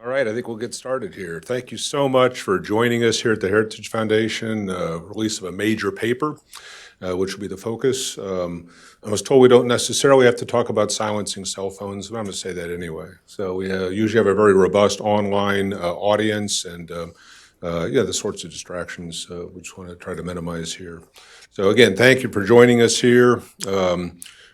All right, I think we'll get started here. Thank you so much for joining us here at the Heritage Foundation, release of a major paper, which will be the focus. I was told we don't necessarily have to talk about silencing cell phones, but I'm going to say that anyway. So we usually have a very robust online audience and the sorts of distractions we just want to try to minimize here. So again, thank you for joining us here.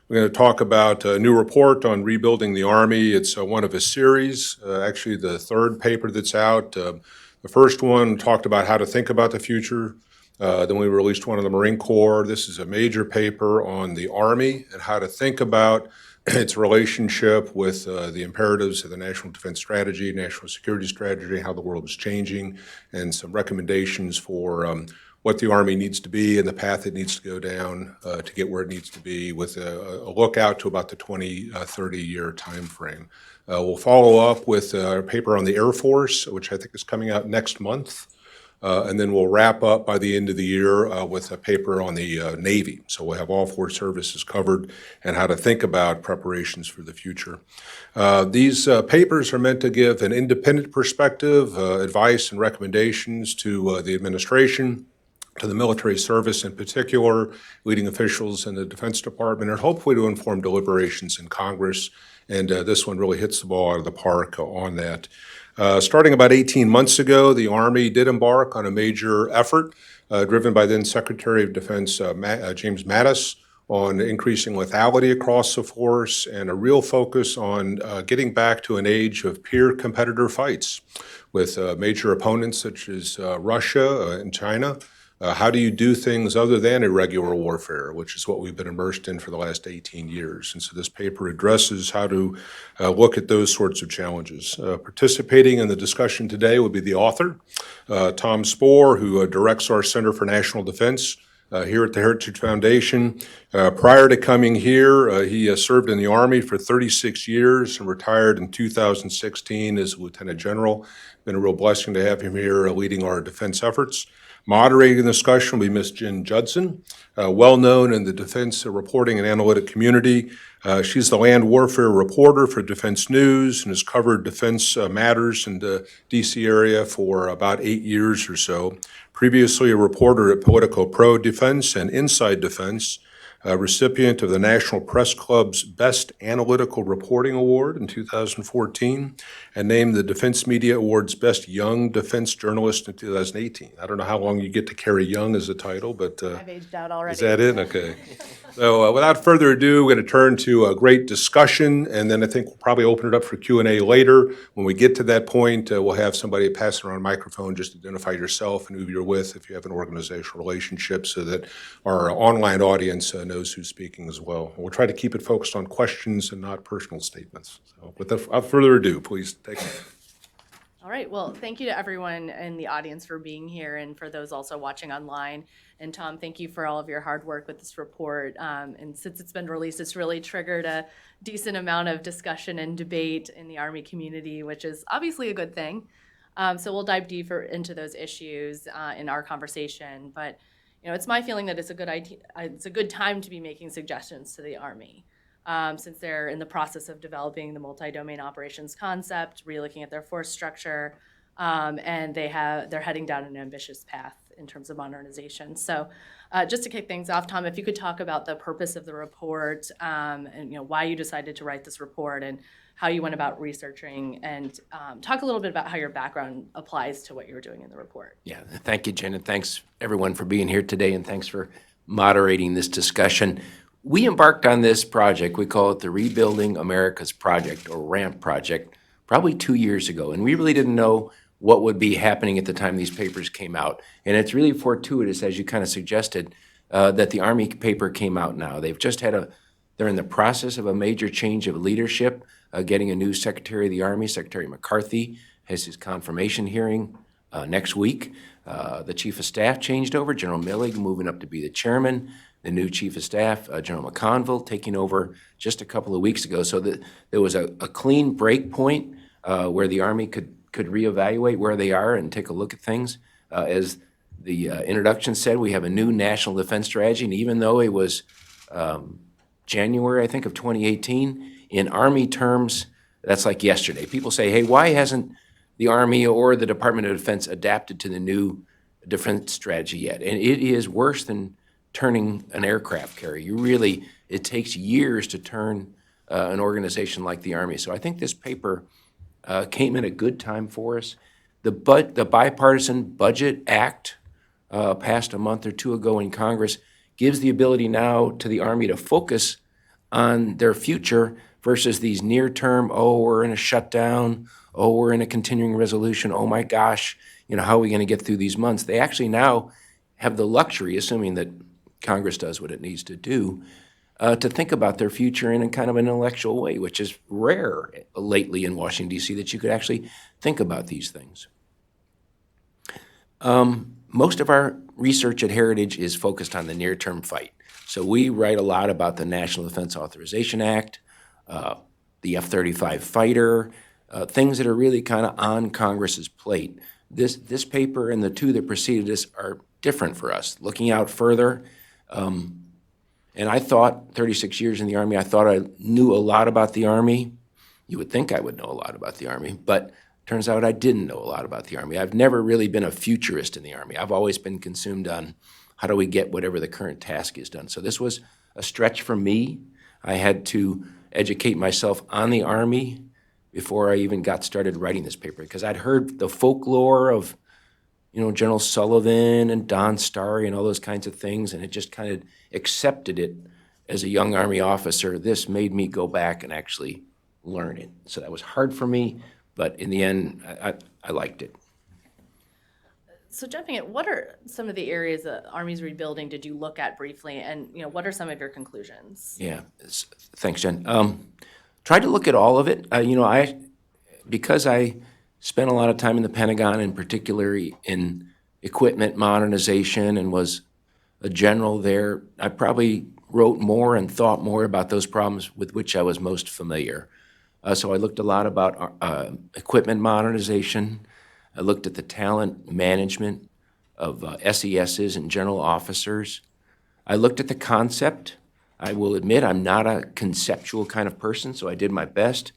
We're going to talk about a new report on rebuilding the Army. It's one of a series, actually the third paper that's out. The first one talked about how to think about the future. Then we released one on the Marine Corps. This is a major paper on the Army and how to think about its relationship with the imperatives of the National Defense Strategy, National Security Strategy, how the world is changing, and some recommendations for what the Army needs to be and the path it needs to go down to get where it needs to be with a look out to about the 30-year time frame. We'll follow up with a paper on the Air Force, which I think is coming out next month. And then we'll wrap up by the end of the year with a paper on the Navy. So we'll have all four services covered and how to think about preparations for the future. These papers are meant to give an independent perspective, advice and recommendations to the administration, to the military service in particular, leading officials in the Defense Department, and hopefully to inform deliberations in Congress. And this one really hits the ball out of the park on that. Starting about 18 months ago, the Army did embark on a major effort driven by then Secretary of Defense James Mattis on increasing lethality across the force and a real focus on getting back to an age of peer competitor fights with major opponents such as Russia and China. How do you do things other than irregular warfare, which is what we've been immersed in for the last 18 years? And so this paper addresses how to look at those sorts of challenges. Participating in the discussion today would be the author, Tom Spoehr, who directs our Center for National Defense here at the Heritage Foundation. Prior to coming here, he served in the Army for 36 years and retired in 2016 as a Lieutenant General. Been a real blessing to have him here leading our defense efforts. Moderating the discussion will be Ms. Jen Judson, well known in the defense reporting and analytic community. She's the land warfare reporter for Defense News and has covered defense matters in the D.C. area for about 8 years or so. Previously a reporter at Politico Pro Defense and Inside Defense, a recipient of the National Press Club's Best Analytical Reporting Award in 2014, and named the Defense Media Award's Best Young Defense Journalist in 2018. I don't know how long you get to carry young as a title, but I've aged out already. Is that it? Okay. So without further ado, we're going to turn to a great discussion, and then I think we'll probably open it up for Q&A later. When we get to that point, we'll have somebody pass around a microphone, just identify yourself and who you're with if you have an organizational relationship so that our online audience knows who's speaking as well. We'll try to keep it focused on questions and not personal statements. So without further ado, please take it. All right. Well, thank you to everyone in the audience for being here and for those also watching online. And Tom, thank you for all of your hard work with this report. And since it's been released, it's really triggered a decent amount of discussion and debate in the Army community, which is obviously a good thing. So we'll dive deeper into those issues in our conversation. But it's my feeling that it's a good time to be making suggestions to the Army. Since they're in the process of developing the multi-domain operations concept, re-looking at their force structure, and they're heading down an ambitious path in terms of modernization. So just to kick things off, Tom, if you could talk about the purpose of the report and why you decided to write this report and how you went about researching, and talk a little bit about how your background applies to what you were doing in the report. Yeah, thank you, Jen, and thanks everyone for being here today, and thanks for moderating this discussion. We embarked on this project, we call it the Rebuilding America's Project, or RAMP project, probably 2 years ago, and we really didn't know what would be happening at the time these papers came out. And it's really fortuitous, as you kind of suggested, that the Army paper came out now. They've just they're in the process of a major change of leadership, getting a new Secretary of the Army. Secretary McCarthy has his confirmation hearing next week. The Chief of Staff changed over, General Millig moving up to be the chairman. The new Chief of Staff, General McConville, taking over just a couple of weeks ago. So there was a clean break point where the Army could reevaluate where they are and take a look at things. As the introduction said, we have a new national defense strategy, and even though it was January, I think, of 2018, in Army terms, that's like yesterday. People say, hey, why hasn't the Army or the Department of Defense adapted to the new defense strategy yet. And it is worse than turning an aircraft carrier. It takes years to turn an organization like the Army. So I think this paper came in a good time for us. The Bipartisan Budget Act passed a month or two ago in Congress gives the ability now to the Army to focus on their future versus these near-term, oh, we're in a shutdown, oh, we're in a continuing resolution, oh my gosh, how are we going to get through these months? They actually now have the luxury, assuming that Congress does what it needs to do, to think about their future in a kind of an intellectual way, which is rare lately in Washington, D.C., that you could actually think about these things. Most of our research at Heritage is focused on the near-term fight. So we write a lot about the National Defense Authorization Act, the F-35 fighter, things that are really kind of on Congress's plate. This paper and the two that preceded this are different for us, looking out further. And I thought, 36 years in the Army, I thought I knew a lot about the Army. You would think I would know a lot about the Army, but turns out I didn't know a lot about the Army. I've never really been a futurist in the Army. I've always been consumed on how do we get whatever the current task is done. So this was a stretch for me. I had to educate myself on the Army before I even got started writing this paper, because I'd heard the folklore of General Sullivan and Don Starry and all those kinds of things, and it just kind of accepted it as a young Army officer. This made me go back and actually learn it. So that was hard for me, but in the end, I liked it. So jumping in, what are some of the areas that Army's rebuilding did you look at briefly, and what are some of your conclusions? Yeah, thanks, Jen. Tried to look at all of it. Because I spent a lot of time in the Pentagon, and particularly in equipment modernization, and was a general there, I probably wrote more and thought more about those problems with which I was most familiar. So I looked a lot about equipment modernization. I looked at the talent management of SESs and general officers. I looked at the concept. I will admit I'm not a conceptual kind of person, so I did my best.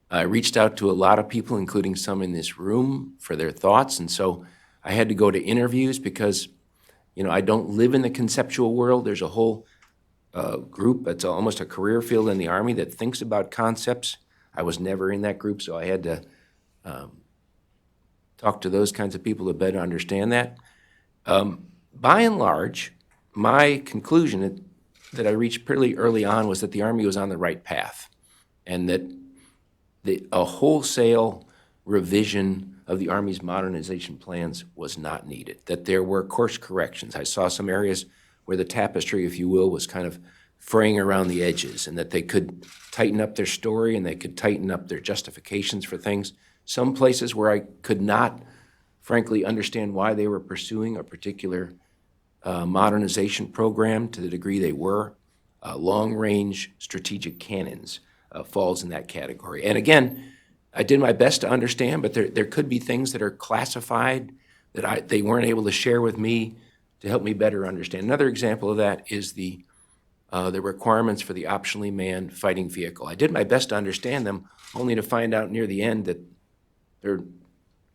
I reached out to a lot of people, including some in this room, for their thoughts, and so I had to go to interviews because, I don't live in the conceptual world. There's a whole group that's almost a career field in the Army that thinks about concepts. I was never in that group, so I had to talk to those kinds of people to better understand that. By and large, my conclusion that I reached pretty early on was that the Army was on the right path, and that a wholesale revision of the Army's modernization plans was not needed, that there were course corrections. I saw some areas where the tapestry, if you will, was kind of fraying around the edges, and that they could tighten up their story and they could tighten up their justifications for things. Some places where I could not, frankly, understand why they were pursuing a particular modernization program to the degree they were. Long-range strategic cannons falls in that category. And again, I did my best to understand, but there could be things that are classified that they weren't able to share with me to help me better understand. Another example of that is the requirements for the optionally manned fighting vehicle. I did my best to understand them, only to find out near the end that they're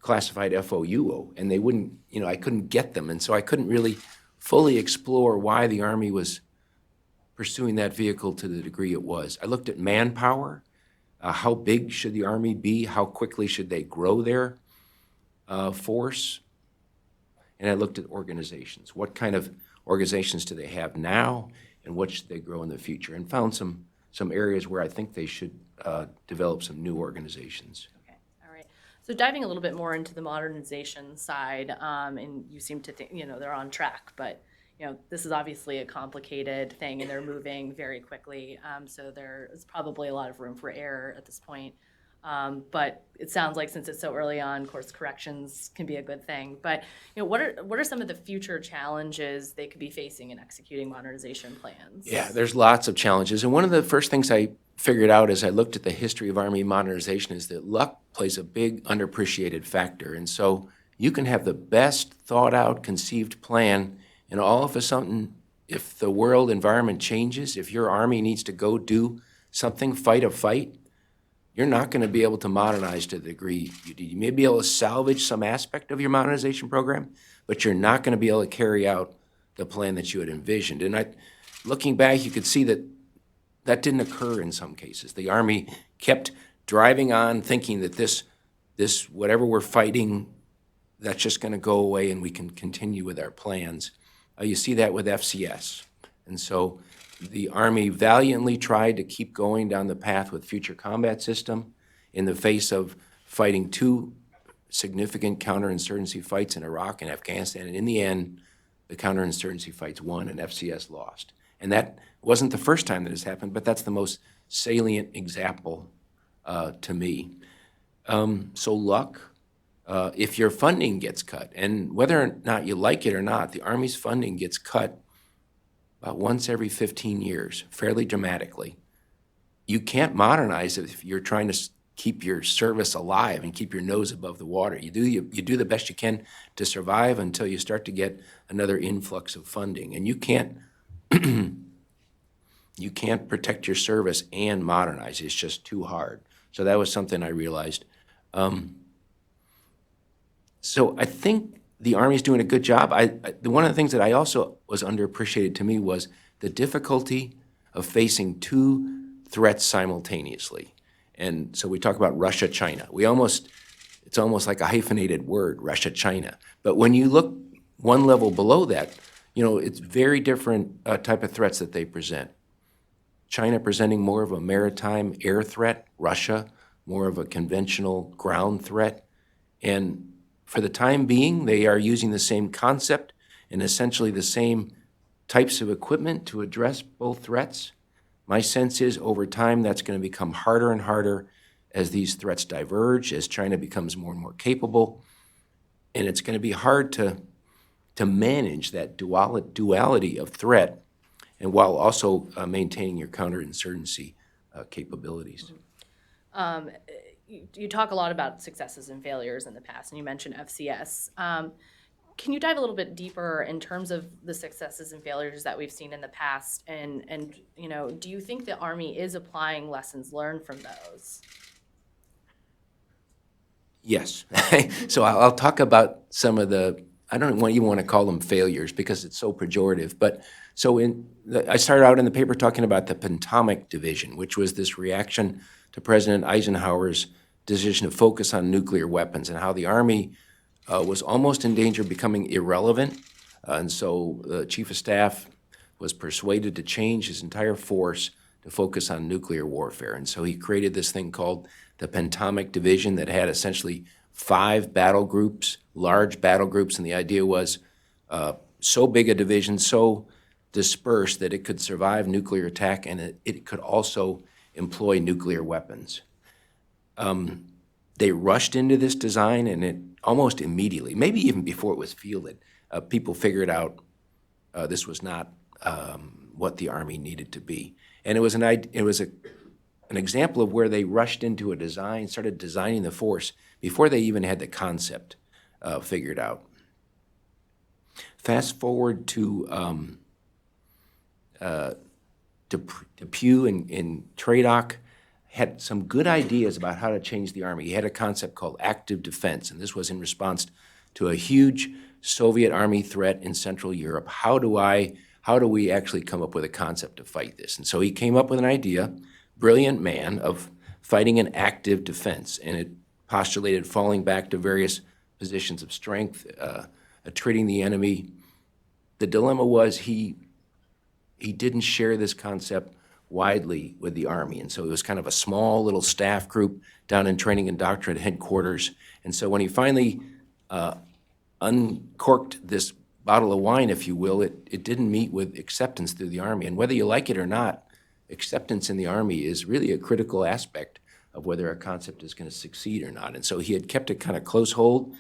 classified FOUO, and they wouldn't, I couldn't get them, and so I couldn't really fully explore why the Army was pursuing that vehicle to the degree it was. I looked at manpower. How big should the Army be? How quickly should they grow their force? And I looked at organizations. What kind of organizations do they have now, and what should they grow in the future? And found some areas where I think they should develop some new organizations. Okay, all right. So diving a little bit more into the modernization side, and you seem to think, they're on track, but this is obviously a complicated thing, and they're moving very quickly. So there is probably a lot of room for error at this point. But it sounds like since it's so early on, course corrections can be a good thing. But what are some of the future challenges they could be facing in executing modernization plans? Yeah, there's lots of challenges. And one of the first things I figured out as I looked at the history of Army modernization is that luck plays a big underappreciated factor. And so you can have the best thought out, conceived plan, and all of a sudden, if the world environment changes, if your Army needs to go do something, fight a fight, you're not going to be able to modernize to the degree you do. You may be able to salvage some aspect of your modernization program, but you're not going to be able to carry out the plan that you had envisioned. And looking back, you could see that that didn't occur in some cases. The Army kept driving on, thinking that this whatever we're fighting, that's just going to go away and we can continue with our plans. You see that with FCS. And so the Army valiantly tried to keep going down the path with Future Combat System in the face of fighting two significant counterinsurgency fights in Iraq and Afghanistan. And in the end, the counterinsurgency fights won and FCS lost. And that wasn't the first time that has happened, but that's the most salient example to me. So luck, if your funding gets cut, and whether or not you like it or not, the Army's funding gets cut about once every 15 years, fairly dramatically. You can't modernize if you're trying to keep your service alive and keep your nose above the water. You do the best you can to survive until you start to get another influx of funding. And you can't you can't protect your service and modernize. It's just too hard. So that was something I realized. So I think the Army's doing a good job. One of the things that I also was underappreciated to me was the difficulty of facing two threats simultaneously. And so we talk about Russia, China. It's almost like a hyphenated word, Russia, China. But when you look one level below that, it's very different type of threats that they present. China presenting more of a maritime air threat, Russia more of a conventional ground threat. And for the time being, they are using the same concept and essentially the same types of equipment to address both threats. My sense is over time that's going to become harder and harder as these threats diverge, as China becomes more and more capable. And it's going to be hard to manage that duality of threat and while also maintaining your counterinsurgency capabilities. You talk a lot about successes and failures in the past, and you mentioned FCS. Can you dive a little bit deeper in terms of the successes and failures that we've seen in the past? And do you think the Army is applying lessons learned from those? Yes. So I'll talk about some of I don't even want to call them failures because it's so pejorative. But so I started out in the paper talking about the Potomac Division, which was this reaction to President Eisenhower's decision to focus on nuclear weapons and how the Army was almost in danger of becoming irrelevant. And so the Chief of Staff was persuaded to change his entire force to focus on nuclear warfare. And so he created this thing called the Potomac Division that had essentially 5 battle groups, large battle groups, and the idea was so big a division, so dispersed that it could survive nuclear attack and it could also employ nuclear weapons. They rushed into this design and it almost immediately, maybe even before it was fielded, people figured out this was not what the Army needed to be. And it was an example of where they rushed into a design, started designing the force before they even had the concept figured out. Fast forward to Pew and Tradoc had some good ideas about how to change the Army. He had a concept called active defense, and this was in response to a huge Soviet Army threat in Central Europe. How do we actually come up with a concept to fight this? And so he came up with an idea, brilliant man, of fighting an active defense, and it postulated falling back to various positions of strength, treating the enemy. The dilemma was he didn't share this concept widely with the Army, and so it was kind of a small little staff group down in training and doctrine headquarters. And so when he finally uncorked this bottle of wine, if you will, it didn't meet with acceptance through the Army. And whether you like it or not, acceptance in the Army is really a critical aspect of whether a concept is going to succeed or not. And so he had kept it kind of close hold,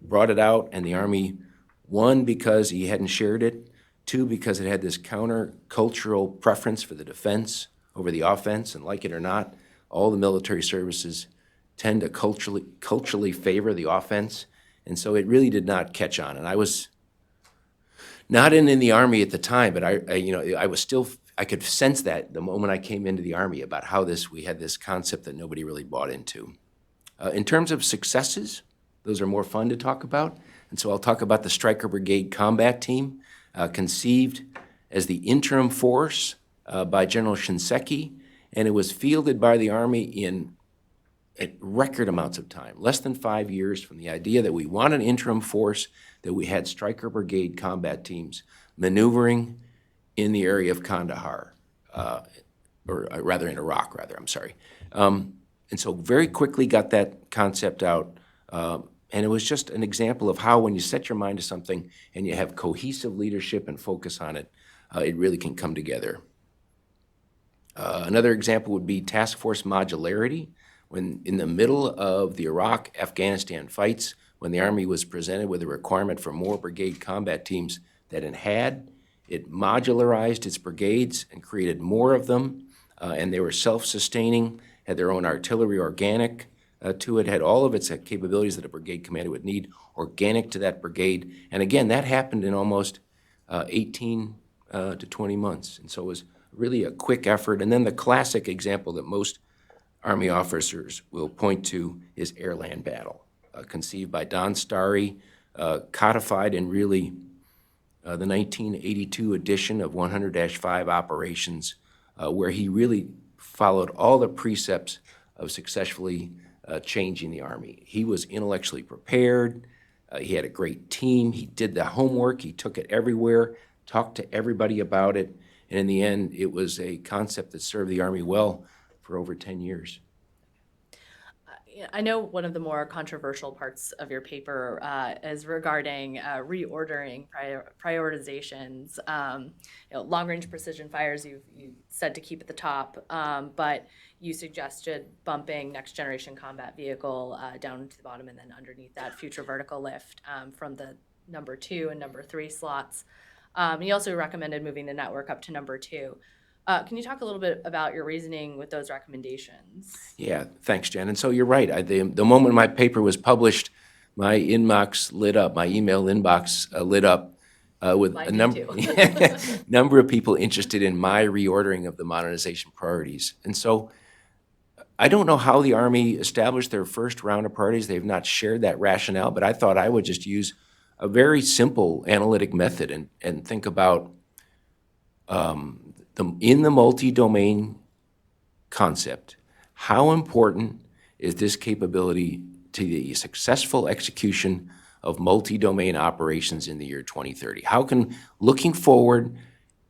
brought it out, and the Army, 1, because he hadn't shared it, 2, because it had this counter-cultural preference for the defense over the offense, and like it or not, all the military services tend to culturally favor the offense, and so it really did not catch on. And I was not in the Army at the time, but I was still I could sense that the moment I came into the Army about how we had this concept that nobody really bought into. In terms of successes, those are more fun to talk about. And so I'll talk about the Stryker Brigade Combat Team, conceived as the interim force by General Shinseki, and it was fielded by the Army at record amounts of time, less than 5 years from the idea that we want an interim force, that we had Stryker Brigade combat teams maneuvering in the area of Kandahar, or rather in Iraq, I'm sorry. And so very quickly got that concept out, and it was just an example of how when you set your mind to something and you have cohesive leadership and focus on it, it really can come together. Another example would be task force modularity. When in the middle of the Iraq-Afghanistan fights, when the Army was presented with a requirement for more brigade combat teams than it had, it modularized its brigades and created more of them, and they were self-sustaining, had their own artillery organic to it, had all of its capabilities that a brigade commander would need organic to that brigade. And again, that happened in almost 18 to 20 months. And so it was really a quick effort. And then the classic example that most Army officers will point to is air-land battle, conceived by Don Starry, codified in really the 1982 edition of 100-5 Operations, where he really followed all the precepts of successfully changing the Army. He was intellectually prepared. He had a great team. He did the homework. He took it everywhere, talked to everybody about it, and in the end, it was a concept that served the Army well for over 10 years. I know one of the more controversial parts of your paper is regarding reordering prioritizations. Long-range precision fires, you said to keep at the top, but you suggested bumping next-generation combat vehicle down to the bottom and then underneath that future vertical lift from the number 2 and number 3 slots. You also recommended moving the network up to number 2. Can you talk a little bit about your reasoning with those recommendations? Yeah, thanks, Jen. And so you're right. The moment my paper was published, my inbox lit up, my email inbox lit up with a number of people interested in my reordering of the modernization priorities. And so I don't know how the Army established their first round of priorities. They've not shared that rationale, but I thought I would just use a very simple analytic method and think about in the multi-domain concept, how important is this capability to the successful execution of multi-domain operations in the year 2030? How can, looking forward,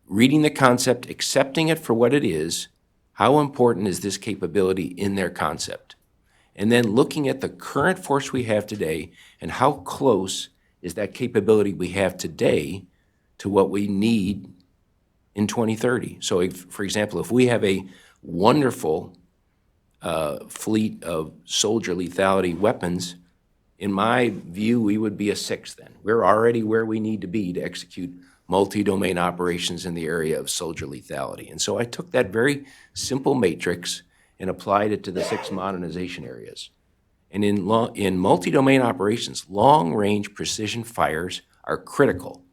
reading the concept, accepting it for what it is, how important is this capability in their concept? And then looking at the current force we have today and how close is that capability we have today to what we need in 2030. So if, for example, if we have a wonderful fleet of soldier lethality weapons, in my view, we would be a 6 then. We're already where we need to be to execute multi-domain operations in the area of soldier lethality. And so I took that very simple matrix and applied it to the 6 modernization areas. And in multi-domain operations, long-range precision fires are critical,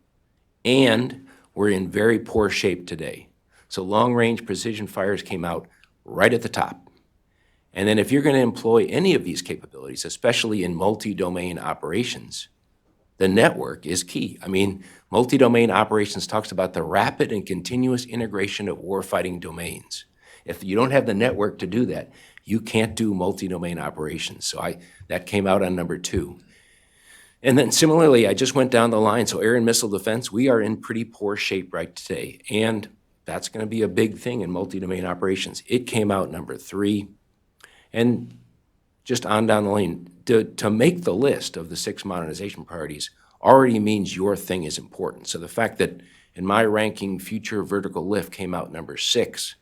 and we're in very poor shape today. So long-range precision fires came out right at the top. And then if you're going to employ any of these capabilities, especially in multi-domain operations, the network is key. I mean, multi-domain operations talks about the rapid and continuous integration of warfighting domains. If you don't have the network to do that, you can't do multi-domain operations. So that came out on number 2. And then similarly, I just went down the line. So air and missile defense, we are in pretty poor shape right today. And that's going to be a big thing in multi-domain operations. It came out number 3. And just on down the lane, to make the list of the 6 modernization priorities already means your thing is important. So the fact that in my ranking, future vertical lift came out number 6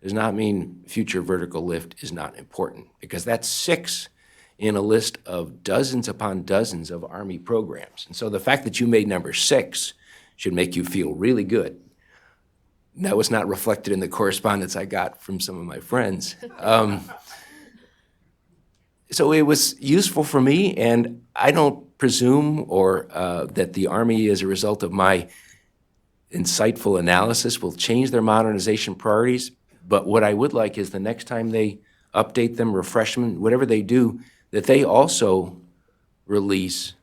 does not mean future vertical lift is not important, because that's 6 in a list of dozens upon dozens of Army programs. And so the fact that you made number 6 should make you feel really good. That was not reflected in the correspondence I got from some of my friends. So it was useful for me, and I don't presume or that the Army, as a result of my insightful analysis will change their modernization priorities. But what I would like is the next time they update them, refresh them, whatever they do, that they also release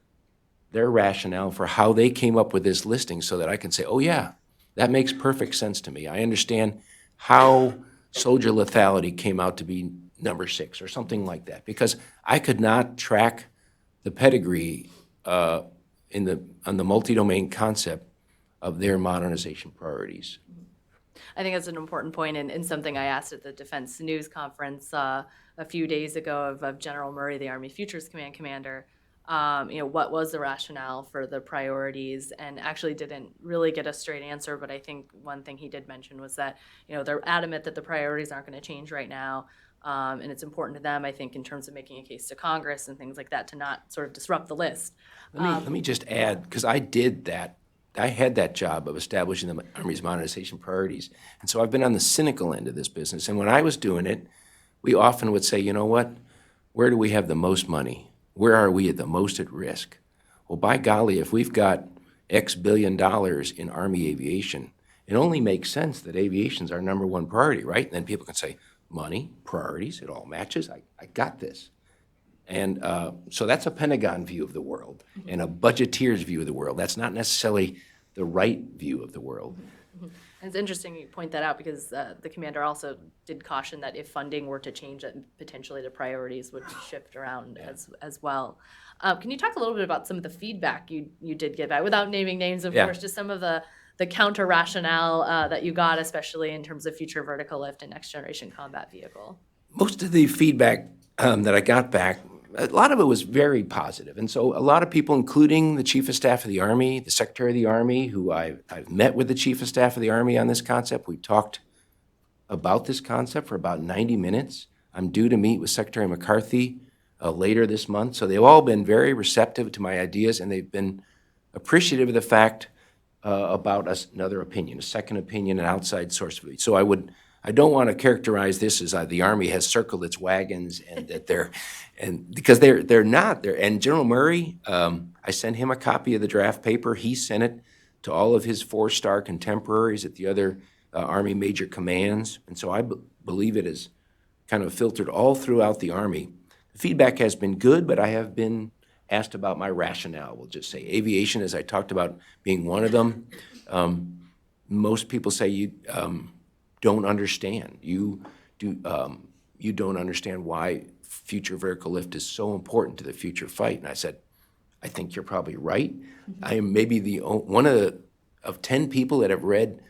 their rationale for how they came up with this listing so that I can say, oh yeah, that makes perfect sense to me. I understand how soldier lethality came out to be number 6 or something like that, because I could not track the pedigree on the multi-domain concept of their modernization priorities. I think that's an important point, and something I asked at the Defense News Conference a few days ago of General Murray, the Army Futures Command commander. What was the rationale for the priorities, and actually didn't really get a straight answer, but I think one thing he did mention was that, they're adamant that the priorities aren't going to change right now, and it's important to them, I think, in terms of making a case to Congress and things like that, to not sort of disrupt the list. Let me just add, because I did that. I had that job of establishing the Army's modernization priorities. And so I've been on the cynical end of this business. And when I was doing it, we often would say, you know what, where do we have the most money? Where are we at the most at risk? Well, by golly, if we've got X billion dollars in Army aviation, it only makes sense that aviation's our number one priority, right? And then people can say, money, priorities, it all matches. I got this. And so that's a Pentagon view of the world and a budgeteer's view of the world. That's not necessarily the right view of the world. And it's interesting you point that out, because the commander also did caution that if funding were to change, that potentially the priorities would shift around as well. Can you talk a little bit about some of the feedback you did get back, without naming names, of course, just some of the counter rationale that you got, especially in terms of future vertical lift and next generation combat vehicle? Most of the feedback that I got back, a lot of it was very positive. And so a lot of people, including the Chief of Staff of the Army, the Secretary of the Army, who I've met with the Chief of Staff of the Army on this concept. We talked about this concept for about 90 minutes. I'm due to meet with Secretary McCarthy later this month. So they've all been very receptive to my ideas, and they've been appreciative of the fact about another opinion, a second opinion, an outside source. So I don't want to characterize this as the Army has circled its wagons and that because they're not there. And General Murray, I sent him a copy of the draft paper. He sent it to all of his 4-star contemporaries at the other Army major commands. And so I believe it is kind of filtered all throughout the Army. The feedback has been good, but I have been asked about my rationale. We'll just say aviation, as I talked about, being one of them. Most people say you don't understand. You don't understand why future vertical lift is so important to the future fight. And I said, I think you're probably right. I am maybe one of 10 people that have read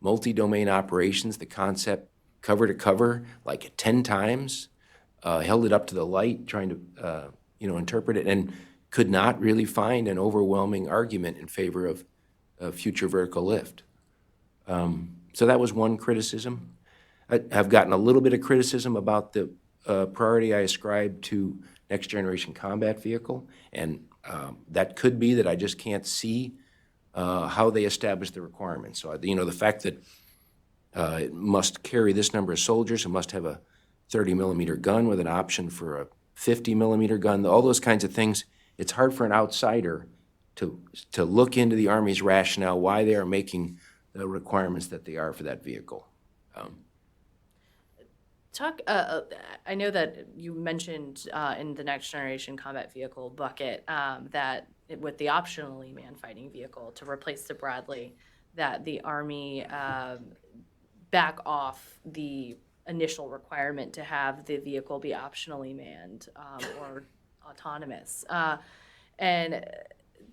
Multidomain Operations, the concept cover to cover, like 10 times, held it up to the light, trying to interpret it, and could not really find an overwhelming argument in favor of future vertical lift. So that was one criticism. I've gotten a little bit of criticism about the priority I ascribed to next generation combat vehicle, and that could be that I just can't see how they establish the requirements. So, the fact that it must carry this number of soldiers, it must have a 30 millimeter gun with an option for a 50 millimeter gun, all those kinds of things, it's hard for an outsider to look into the Army's rationale, why they are making the requirements that they are for that vehicle. I know that you mentioned in the next generation combat vehicle bucket that with the optionally manned fighting vehicle to replace the Bradley, that the Army back off the initial requirement to have the vehicle be optionally manned or autonomous. And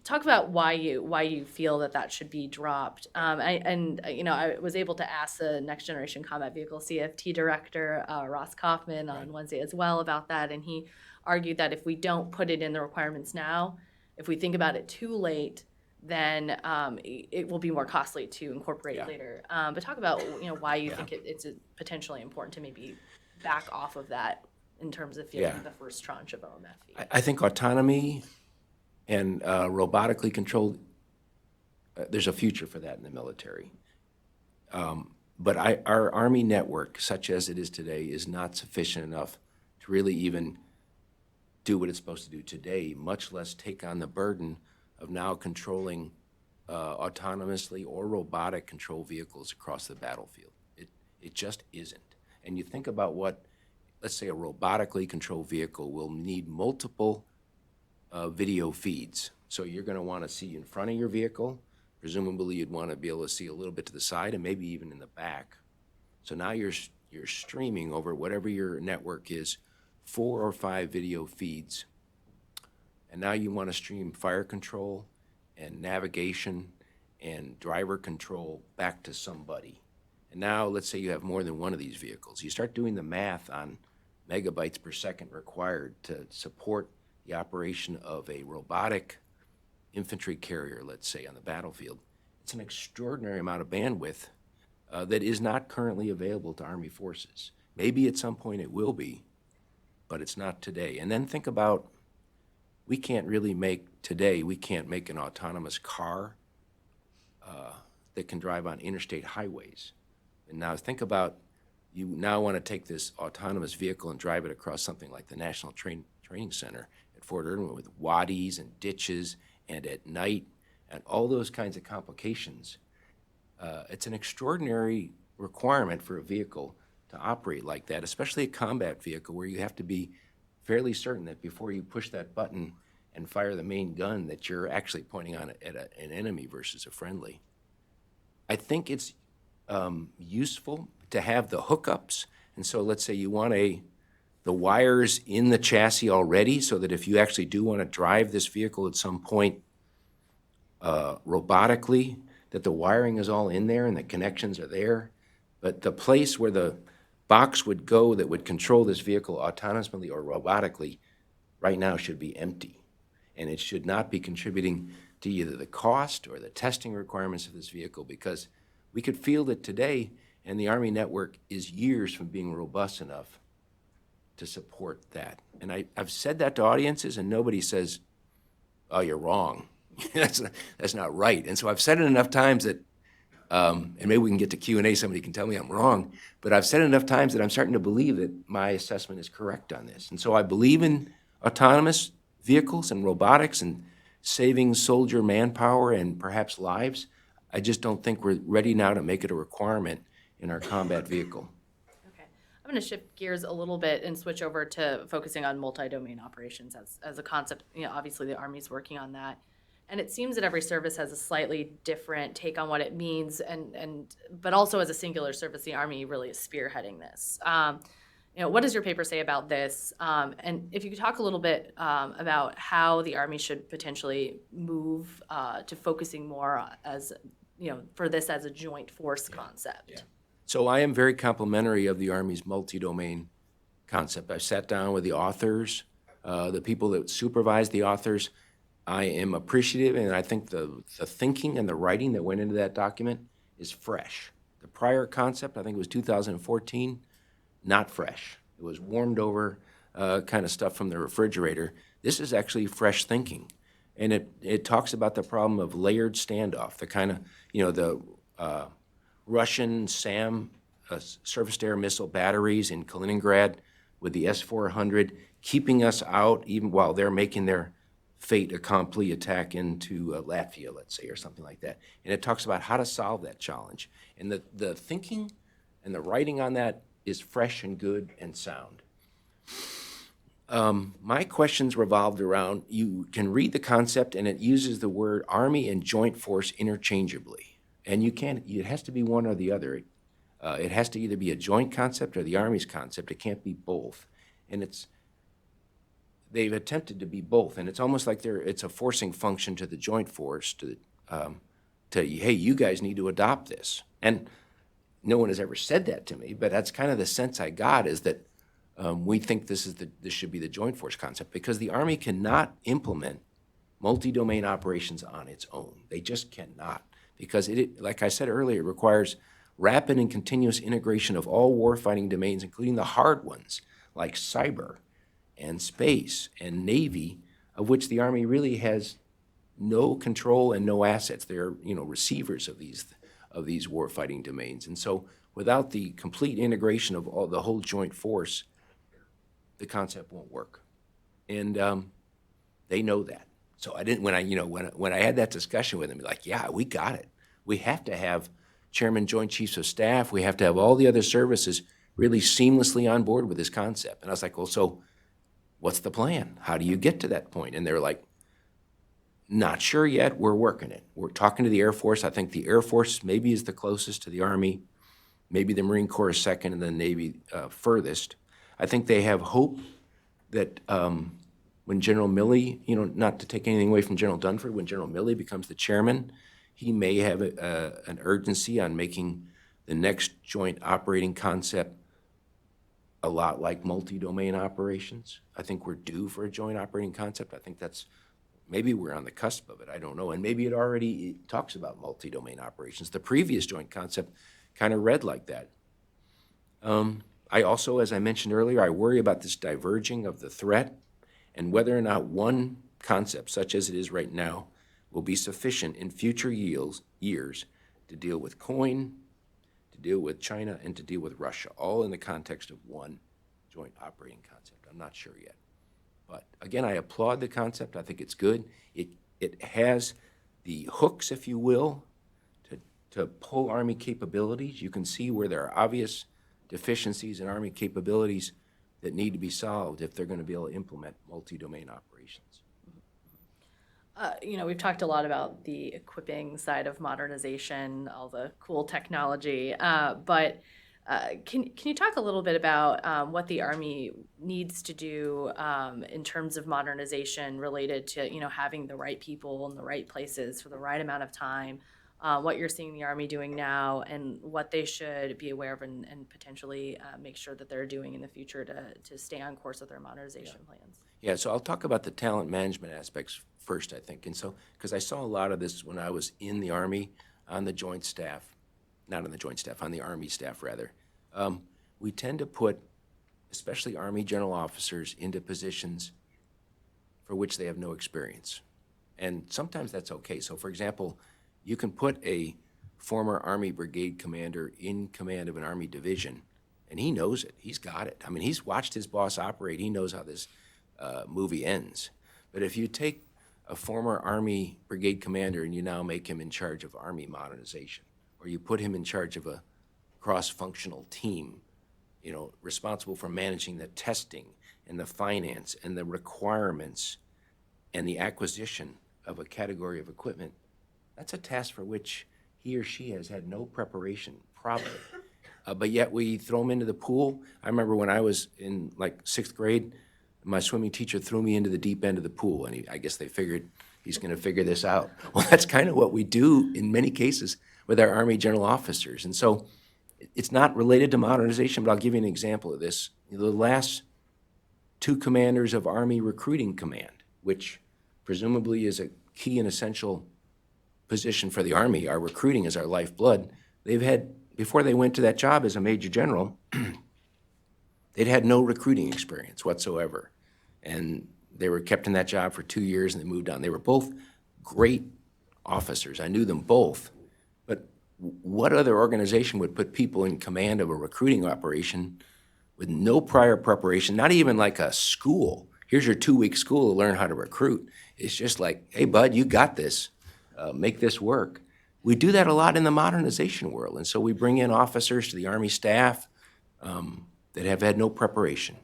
talk about why you feel that should be dropped. I was able to ask the Next Generation Combat Vehicle CFT Director Ross Kaufman on Wednesday as well about that, and he argued that if we don't put it in the requirements now, if we think about it too late, then it will be more costly to incorporate later. But talk about why you think it's potentially important to maybe back off of that in terms of feeling the first tranche of OMF. I think autonomy and robotically controlled, there's a future for that in the military. But our Army network, such as it is today, is not sufficient enough to really even do what it's supposed to do today, much less take on the burden of now controlling autonomously or robotic control vehicles across the battlefield. It just isn't. And you think about what, let's say, a robotically controlled vehicle will need multiple video feeds. So you're going to want to see in front of your vehicle. Presumably, you'd want to be able to see a little bit to the side and maybe even in the back. So now you're streaming over whatever your network is, 4 or 5 video feeds. And now you want to stream fire control and navigation and driver control back to somebody. And now let's say you have more than one of these vehicles. You start doing the math on megabytes per second required to support the operation of a robotic infantry carrier, let's say, on the battlefield. It's an extraordinary amount of bandwidth that is not currently available to Army forces. Maybe at some point it will be, but it's not today. And then think about, we can't make an autonomous car that can drive on interstate highways. And now think about, you now want to take this autonomous vehicle and drive it across something like the National Training Center at Fort Irwin with wadis and ditches and at night and all those kinds of complications. It's an extraordinary requirement for a vehicle to operate like that, especially a combat vehicle where you have to be fairly certain that before you push that button and fire the main gun that you're actually pointing on at an enemy versus a friendly. I think it's useful to have the hookups. And so let's say you want the wires in the chassis already so that if you actually do want to drive this vehicle at some point robotically, that the wiring is all in there and the connections are there. But the place where the box would go that would control this vehicle autonomously or robotically right now should be empty. And it should not be contributing to either the cost or the testing requirements of this vehicle, because we could field it today and the Army network is years from being robust enough to support that. And I've said that to audiences and nobody says, oh, you're wrong. That's not right. And so I've said it enough times that, and maybe we can get to Q&A, somebody can tell me I'm wrong, but I've said it enough times that I'm starting to believe that my assessment is correct on this. And so I believe in autonomous vehicles and robotics and saving soldier manpower and perhaps lives. I just don't think we're ready now to make it a requirement in our combat vehicle. Okay. I'm going to shift gears a little bit and switch over to focusing on multi-domain operations as a concept. You know, obviously the Army's working on that. And it seems that every service has a slightly different take on what it means, but also as a singular service, the Army really is spearheading this. You know, what does your paper say about this? And if you could talk a little bit about how the Army should potentially move to focusing more as, you know, for this as a joint force concept. Yeah. So I am very complimentary of the Army's multi-domain concept. I sat down with the authors, the people that supervise the authors. I am appreciative, and I think the thinking and the writing that went into that document is fresh. The prior concept, I think it was 2014, not fresh. It was warmed over kind of stuff from the refrigerator. This is actually fresh thinking. And it talks about the problem of layered standoff, the kind of, you know, the Russian SAM, surface-to-air missile batteries in Kaliningrad with the S-400, keeping us out even while they're making their fait accompli attack into Latvia, let's say, or something like that. And it talks about how to solve that challenge. And the thinking and the writing on that is fresh and good and sound. My questions revolved around, you can read the concept and it uses the word Army and Joint Force interchangeably. And you can't, it has to be one or the other. It has to either be a joint concept or the Army's concept. It can't be both. And they've attempted to be both, and it's almost like it's a forcing function to the joint force to hey, you guys need to adopt this. And no one has ever said that to me, but that's kind of the sense I got, is that we think this should be the joint force concept, because the Army cannot implement multi-domain operations on its own. They just cannot, because like I said earlier, it requires rapid and continuous integration of all warfighting domains, including the hard ones like cyber and space and Navy, of which the Army really has no control and no assets. They're, you know, receivers of these warfighting domains. And so without the complete integration of the whole joint force, the concept won't work. And they know that. So I didn't, when I had that discussion with him, like, yeah, we got it. We have to have Chairman, Joint Chiefs of Staff. We have to have all the other services really seamlessly on board with this concept. And I was like, well, so what's the plan? How do you get to that point? And they're like, not sure yet. We're working it. We're talking to the Air Force. I think the Air Force maybe is the closest to the Army. Maybe the Marine Corps is second, and the Navy furthest. I think they have hope that when General Milley, not to take anything away from General Dunford, when General Milley becomes the chairman, he may have an urgency on making the next joint operating concept a lot like multi-domain operations. I think we're due for a joint operating concept. I think maybe we're on the cusp of it. I don't know. And maybe it talks about multi-domain operations. The previous joint concept kind of read like that. I also, as I mentioned earlier, I worry about this diverging of the threat and whether or not one concept, such as it is right now, will be sufficient in future years to deal with COIN, to deal with China, and to deal with Russia, all in the context of one joint operating concept. I'm not sure yet. But again, I applaud the concept. I think it's good. It has the hooks, if you will, to pull Army capabilities. You can see where there are obvious deficiencies in Army capabilities that need to be solved if they're going to be able to implement multi-domain operations. We've talked a lot about the equipping side of modernization, all the cool technology, but can you talk a little bit about what the Army needs to do in terms of modernization related to having the right people in the right places for the right amount of time, what you're seeing the Army doing now, and what they should be aware of and potentially make sure that they're doing in the future to stay on course with their modernization plans? Yeah, so I'll talk about the talent management aspects first, I think. And so, because I saw a lot of this when I was in the Army on the joint staff, not on the joint staff, on the Army staff, rather. We tend to put, especially Army general officers, into positions for which they have no experience. And sometimes that's okay. So, for example, you can put a former Army brigade commander in command of an Army division, and he knows it. He's got it. I mean, he's watched his boss operate. He knows how this movie ends. But if you take a former Army brigade commander and you now make him in charge of Army modernization, or you put him in charge of a cross-functional team, responsible for managing the testing and the finance and the requirements and the acquisition of a category of equipment, that's a task for which he or she has had no preparation, probably. But yet we throw him into the pool. I remember when I was in like 6th grade, my swimming teacher threw me into the deep end of the pool, and I guess they figured he's going to figure this out. Well, that's kind of what we do in many cases with our Army general officers. And so it's not related to modernization, but I'll give you an example of this. The last 2 commanders of Army Recruiting Command, which presumably is a key and essential position for the Army, our recruiting is our lifeblood, they've had, before they went to that job as a major general, they'd had no recruiting experience whatsoever. And they were kept in that job for 2 years and they moved on. They were both great officers. I knew them both. But what other organization would put people in command of a recruiting operation with no prior preparation, not even like a school? Here's your 2-week school to learn how to recruit. It's just like, hey, bud, you got this. Make this work. We do that a lot in the modernization world. And so we bring in officers to the Army staff that have had no preparation.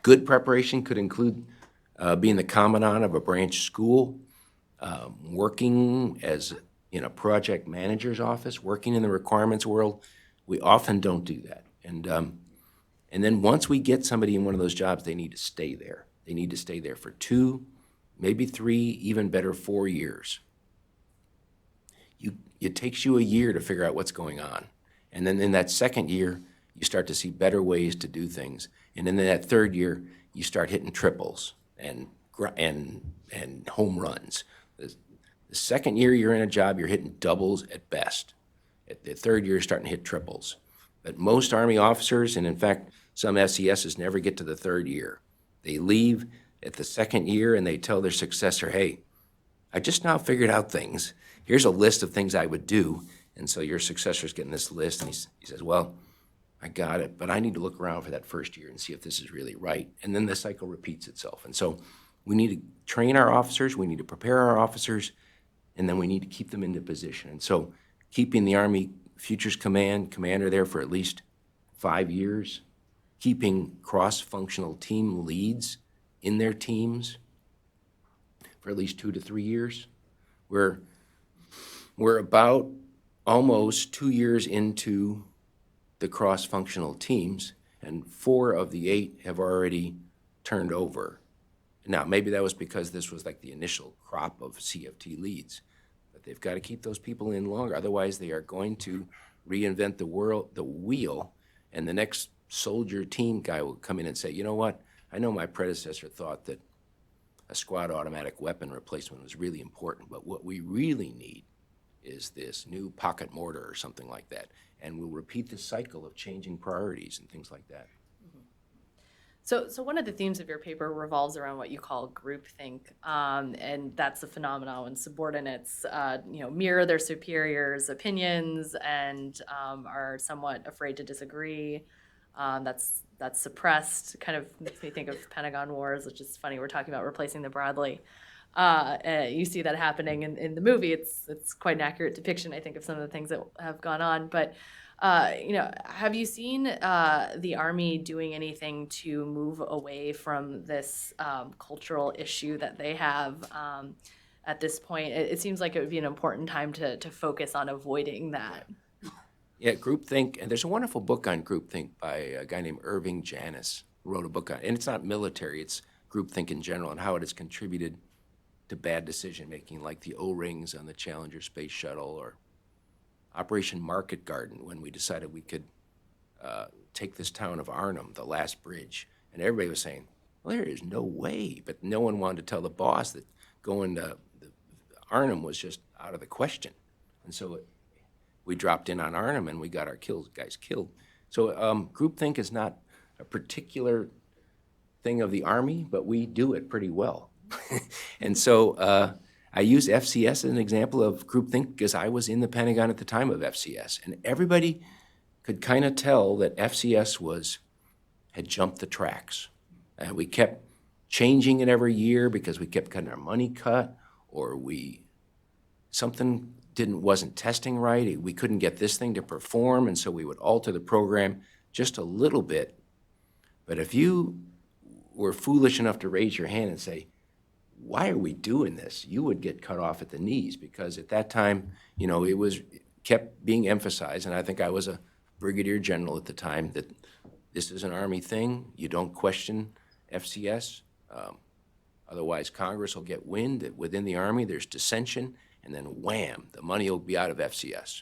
Good preparation could include being the commandant of a branch school, working as in a project manager's office, working in the requirements world. We often don't do that. And then once we get somebody in one of those jobs, they need to stay there. They need to stay there for 2, maybe 3, even better 4 years. It takes you a year to figure out what's going on. And then in that 2nd year, you start to see better ways to do things. And then in that 3rd year, you start hitting triples and home runs. The 2nd year you're in a job, you're hitting doubles at best. At the 3rd year, you're starting to hit triples. But most Army officers, and in fact, some SESs never get to the 3rd year. They leave at the 2nd year and they tell their successor, hey, I just now figured out things. Here's a list of things I would do. And so your successor's getting this list, and he says, well, I got it, but I need to look around for that 1st year and see if this is really right. And then the cycle repeats itself. And so We need to train our officers, we need to prepare our officers, and then we need to keep them into position. And so keeping the Army Futures commander there for at least 5 years, keeping cross-functional team leads in their teams for at least 2 to 3 years. We're about almost 2 years into the cross-functional teams, and 4 of the 8 have already turned over. Now, maybe that was because this was like the initial crop of CFT leads, but they've got to keep those people in longer. Otherwise, they are going to reinvent the wheel, and the next soldier team guy will come in and say, you know what, I know my predecessor thought that a squad automatic weapon replacement was really important, but what we really need is this new pocket mortar or something like that. And we'll repeat this cycle of changing priorities and things like that. So one of the themes of your paper revolves around what you call groupthink, and that's the phenomenon when subordinates, mirror their superiors' opinions and are somewhat afraid to disagree. That's suppressed. Kind of makes me think of Pentagon Wars, which is funny. We're talking about replacing the Bradley. You see that happening in the movie. It's quite an accurate depiction, I think, of some of the things that have gone on. But have you seen the Army doing anything to move away from this cultural issue that they have at this point? It seems like it would be an important time to focus on avoiding that. Yeah, groupthink, and there's a wonderful book on groupthink by a guy named Irving Janis, who wrote a book on it. And it's not military, it's groupthink in general and how it has contributed to bad decision-making, like the O-rings on the Challenger space shuttle or Operation Market Garden, when we decided we could take this town of Arnhem, the last bridge. And everybody was saying, well, there is no way. But no one wanted to tell the boss that going to Arnhem was just out of the question. And so we dropped in on Arnhem and we got our guys killed. So groupthink is not a particular thing of the Army, but we do it pretty well. And so I use FCS as an example of groupthink because I was in the Pentagon at the time of FCS, and everybody could kind of tell that FCS had jumped the tracks. And we kept changing it every year because we kept getting our money cut, or something wasn't testing right. We couldn't get this thing to perform, and so we would alter the program just a little bit. But if you were foolish enough to raise your hand and say, why are we doing this? You would get cut off at the knees, because at that time, it kept being emphasized, and I think I was a brigadier general at the time, that this is an Army thing. You don't question FCS. Otherwise, Congress will get wind that within the Army there's dissension, and then wham, the money will be out of FCS.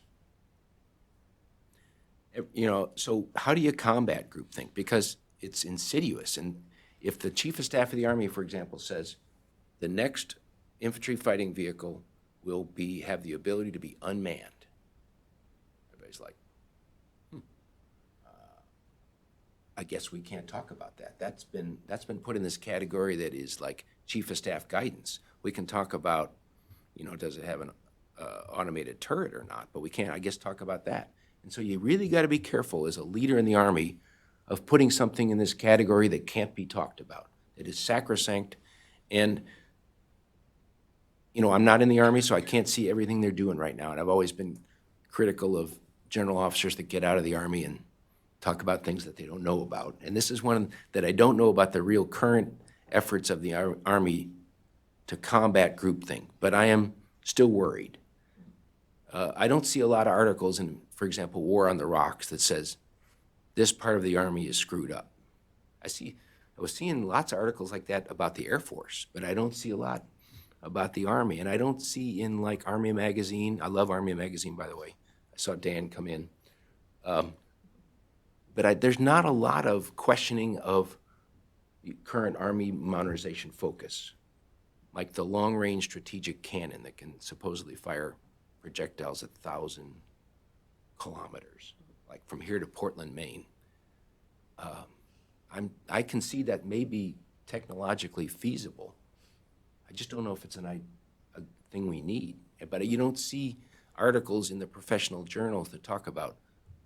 So how do you combat groupthink? Because it's insidious. And if the Chief of Staff of the Army, for example, says the next infantry fighting vehicle will have the ability to be unmanned, everybody's like, I guess we can't talk about that. That's been put in this category that is like Chief of Staff guidance. We can talk about, does it have an automated turret or not, but we can't, I guess, talk about that. And so you really got to be careful as a leader in the Army of putting something in this category that can't be talked about. It is sacrosanct. And, I'm not in the Army, so I can't see everything they're doing right now. And I've always been critical of general officers that get out of the Army and talk about things that they don't know about. And this is one that I don't know about the real current efforts of the Army to combat groupthink, but I am still worried. I don't see a lot of articles in, for example, War on the Rocks that says this part of the Army is screwed up. I was seeing lots of articles like that about the Air Force, but I don't see a lot about the Army. And I don't see in like Army Magazine, I love Army Magazine, by the way. I saw Dan come in. But there's not a lot of questioning of current Army modernization focus, like the long-range strategic cannon that can supposedly fire projectiles at 1,000 kilometers, like from here to Portland, Maine. I can see that may be technologically feasible. I just don't know if it's a thing we need. But you don't see articles in the professional journals that talk about,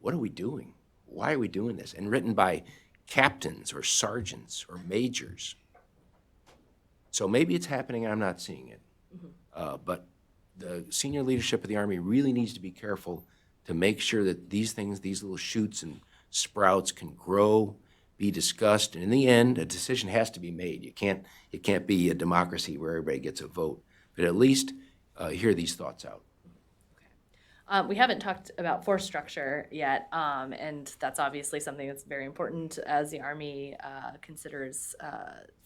what are we doing? Why are we doing this? And written by captains or sergeants or majors. So maybe it's happening, I'm not seeing it. But the senior leadership of the Army really needs to be careful to make sure that these things, these little shoots and sprouts can grow, be discussed, and in the end, a decision has to be made. It can't be a democracy where everybody gets a vote, but at least hear these thoughts out. We haven't talked about force structure yet, and that's obviously something that's very important as the Army considers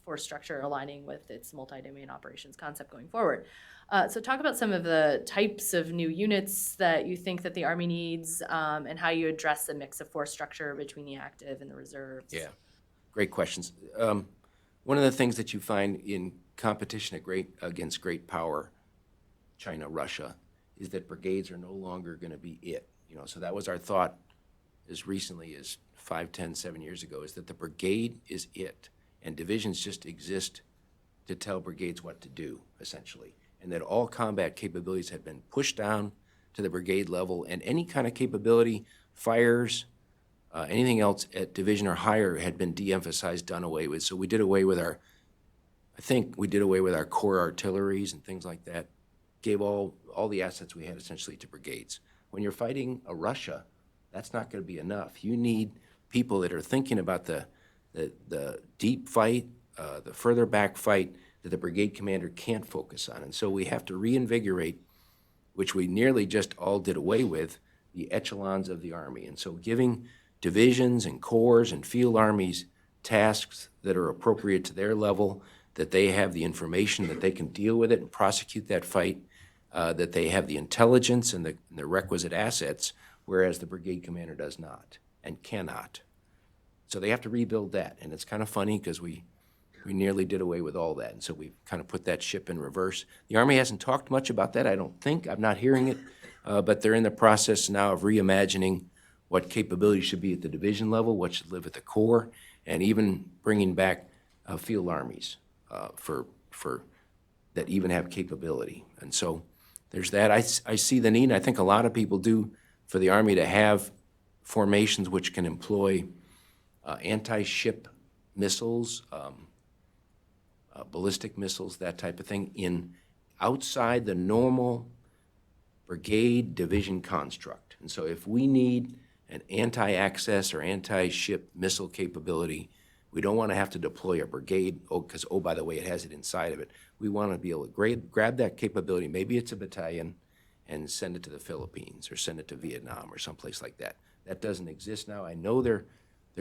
force structure aligning with its multi-domain operations concept going forward. So talk about some of the types of new units that you think that the Army needs, and how you address the mix of force structure between the active and the reserves. Yeah, great questions. One of the things that you find in competition against great power, China, Russia, is that brigades are no longer going to be it. So that was our thought as recently as 5, 10, 7 years ago, is that the brigade is it, and divisions just exist to tell brigades what to do, essentially, and that all combat capabilities had been pushed down to the brigade level, and any kind of capability, fires, anything else at division or higher had been de-emphasized, done away with. So we did away with our core artilleries and things like that, gave all the assets we had essentially to brigades. When you're fighting a Russia, that's not going to be enough. You need people that are thinking about the deep fight, the further back fight that the brigade commander can't focus on. And so we have to reinvigorate, which we nearly just all did away with, the echelons of the Army. And so giving divisions and corps and field armies tasks that are appropriate to their level, that they have the information, that they can deal with it and prosecute that fight, that they have the intelligence and the requisite assets, whereas the brigade commander does not and cannot. So they have to rebuild that. And it's kind of funny because we nearly did away with all that. And so we've kind of put that ship in reverse. The Army hasn't talked much about that, I don't think. I'm not hearing it. But they're in the process now of reimagining what capabilities should be at the division level, what should live at the corps, and even bringing back field armies for that even have capability. And so there's that. I see the need, and I think a lot of people do, for the Army to have formations which can employ anti-ship missiles, ballistic missiles, that type of thing, in outside the normal brigade division construct. And so if we need an anti-access or anti-ship missile capability, we don't want to have to deploy a brigade, because, by the way, it has it inside of it. We want to be able to grab that capability, maybe it's a battalion, and send it to the Philippines or send it to Vietnam or someplace like that. That doesn't exist now. I know they're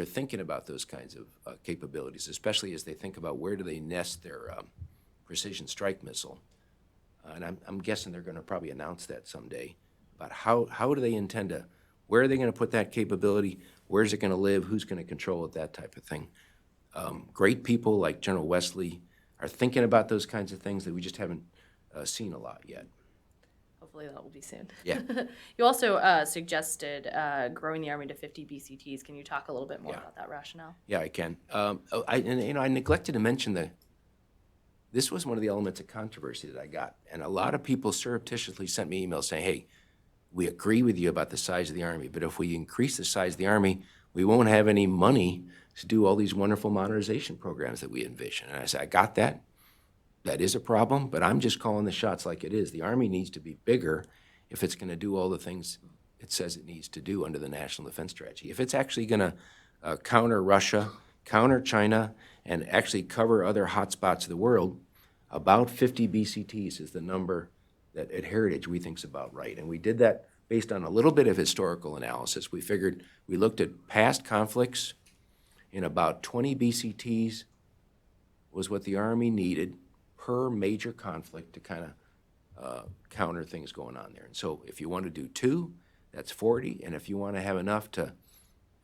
thinking about those kinds of capabilities, especially as they think about where do they nest their precision strike missile. And I'm guessing they're going to probably announce that someday, about how do they intend to, where are they going to put that capability, where's it going to live, who's going to control it, that type of thing. Great people like General Wesley are thinking about those kinds of things that we just haven't seen a lot yet. Hopefully that will be soon. Yeah. You also suggested growing the Army to 50 BCTs. Can you talk a little bit more about that rationale? Yeah, I can. I neglected to mention this was one of the elements of controversy that I got, and a lot of people surreptitiously sent me emails saying, hey, we agree with you about the size of the Army, but if we increase the size of the Army, we won't have any money to do all these wonderful modernization programs that we envision. And I said, I got that. That is a problem, but I'm just calling the shots like it is. The Army needs to be bigger if it's going to do all the things it says it needs to do under the National Defense Strategy. If it's actually going to counter Russia, counter China, and actually cover other hotspots of the world, about 50 BCTs is the number that at Heritage we think is about right. And we did that based on a little bit of historical analysis. We looked at past conflicts, and about 20 BCTs was what the Army needed per major conflict to kind of counter things going on there. And so if you want to do 2, that's 40, and if you want to have enough to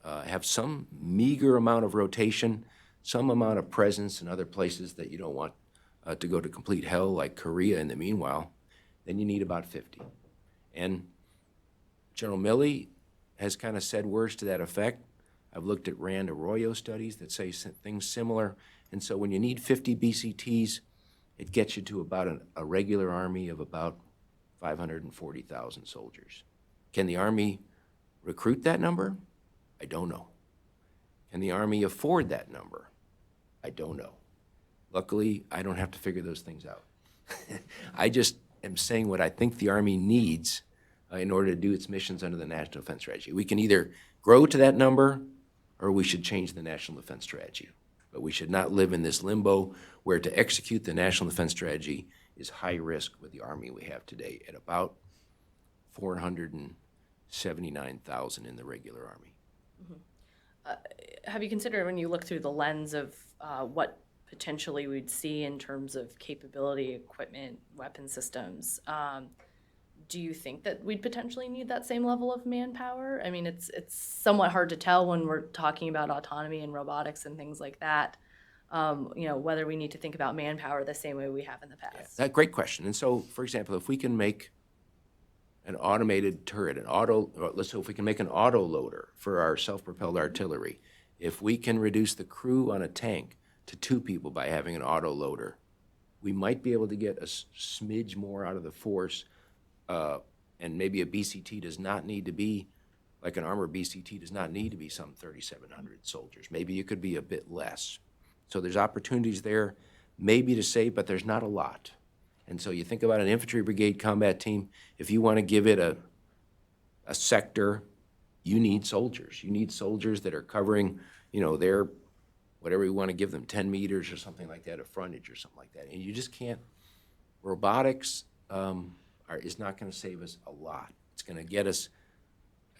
have some meager amount of rotation, some amount of presence in other places that you don't want to go to complete hell like Korea in the meanwhile, then you need about 50. And General Milley has kind of said words to that effect. I've looked at Rand Arroyo studies that say things similar. And so when you need 50 BCTs, it gets you to about a regular Army of about 540,000 soldiers. Can the Army recruit that number? I don't know. Can the Army afford that number? I don't know. Luckily, I don't have to figure those things out. I just am saying what I think the Army needs in order to do its missions under the National Defense Strategy. We can either grow to that number or we should change the National Defense Strategy. But we should not live in this limbo where to execute the National Defense Strategy is high risk with the Army we have today at about 479,000 in the regular Army. Have you considered, when you look through the lens of what potentially we'd see in terms of capability, equipment, weapon systems, do you think that we'd potentially need that same level of manpower? I mean, it's somewhat hard to tell when we're talking about autonomy and robotics and things like that, whether we need to think about manpower the same way we have in the past. That's a great question. And so, for example, if we can make an automated turret, let's say if we can make an auto loader for our self-propelled artillery, if we can reduce the crew on a tank to 2 people by having an auto loader, we might be able to get a smidge more out of the force. And maybe a BCT does not need to be, like an armored BCT does not need to be some 3,700 soldiers. Maybe it could be a bit less. So there's opportunities there maybe to save, but there's not a lot. And so you think about an infantry brigade combat team, if you want to give it a sector, you need soldiers. You need soldiers that are covering, their, whatever you want to give them, 10 meters or something like that, a frontage or something like that. And you just can't, robotics, is not going to save us a lot. It's going to get us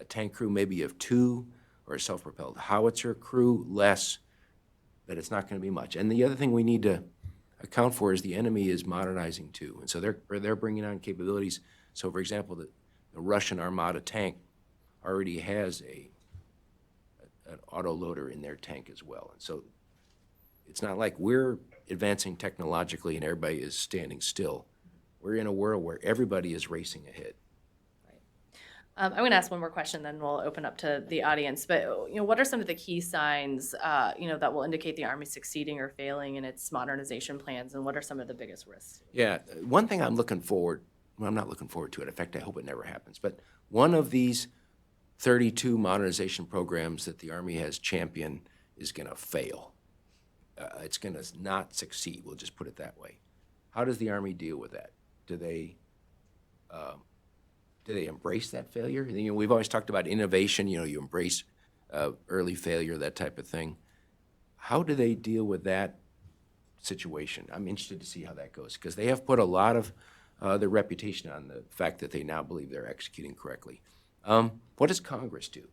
a tank crew maybe of 2 or a self-propelled howitzer crew less, but it's not going to be much. And the other thing we need to account for is the enemy is modernizing too. And so they're bringing on capabilities. So for example, the Russian Armada tank already has an auto loader in their tank as well. And so it's not like we're advancing technologically and everybody is standing still. We're in a world where everybody is racing ahead. I'm going to ask one more question, then we'll open up to the audience. But what are some of the key signs, that will indicate the Army succeeding or failing in its modernization plans, and what are some of the biggest risks? Yeah, one thing I'm looking forward. Well, I'm not looking forward to it. In fact, I hope it never happens. But one of these 32 modernization programs that the Army has championed is going to fail. It's going to not succeed. We'll just put it that way. How does the Army deal with that? Do they embrace that failure? We've always talked about innovation. You embrace early failure, that type of thing. How do they deal with that situation? I'm interested to see how that goes because they have put a lot of their reputation on the fact that they now believe they're executing correctly. What does Congress do?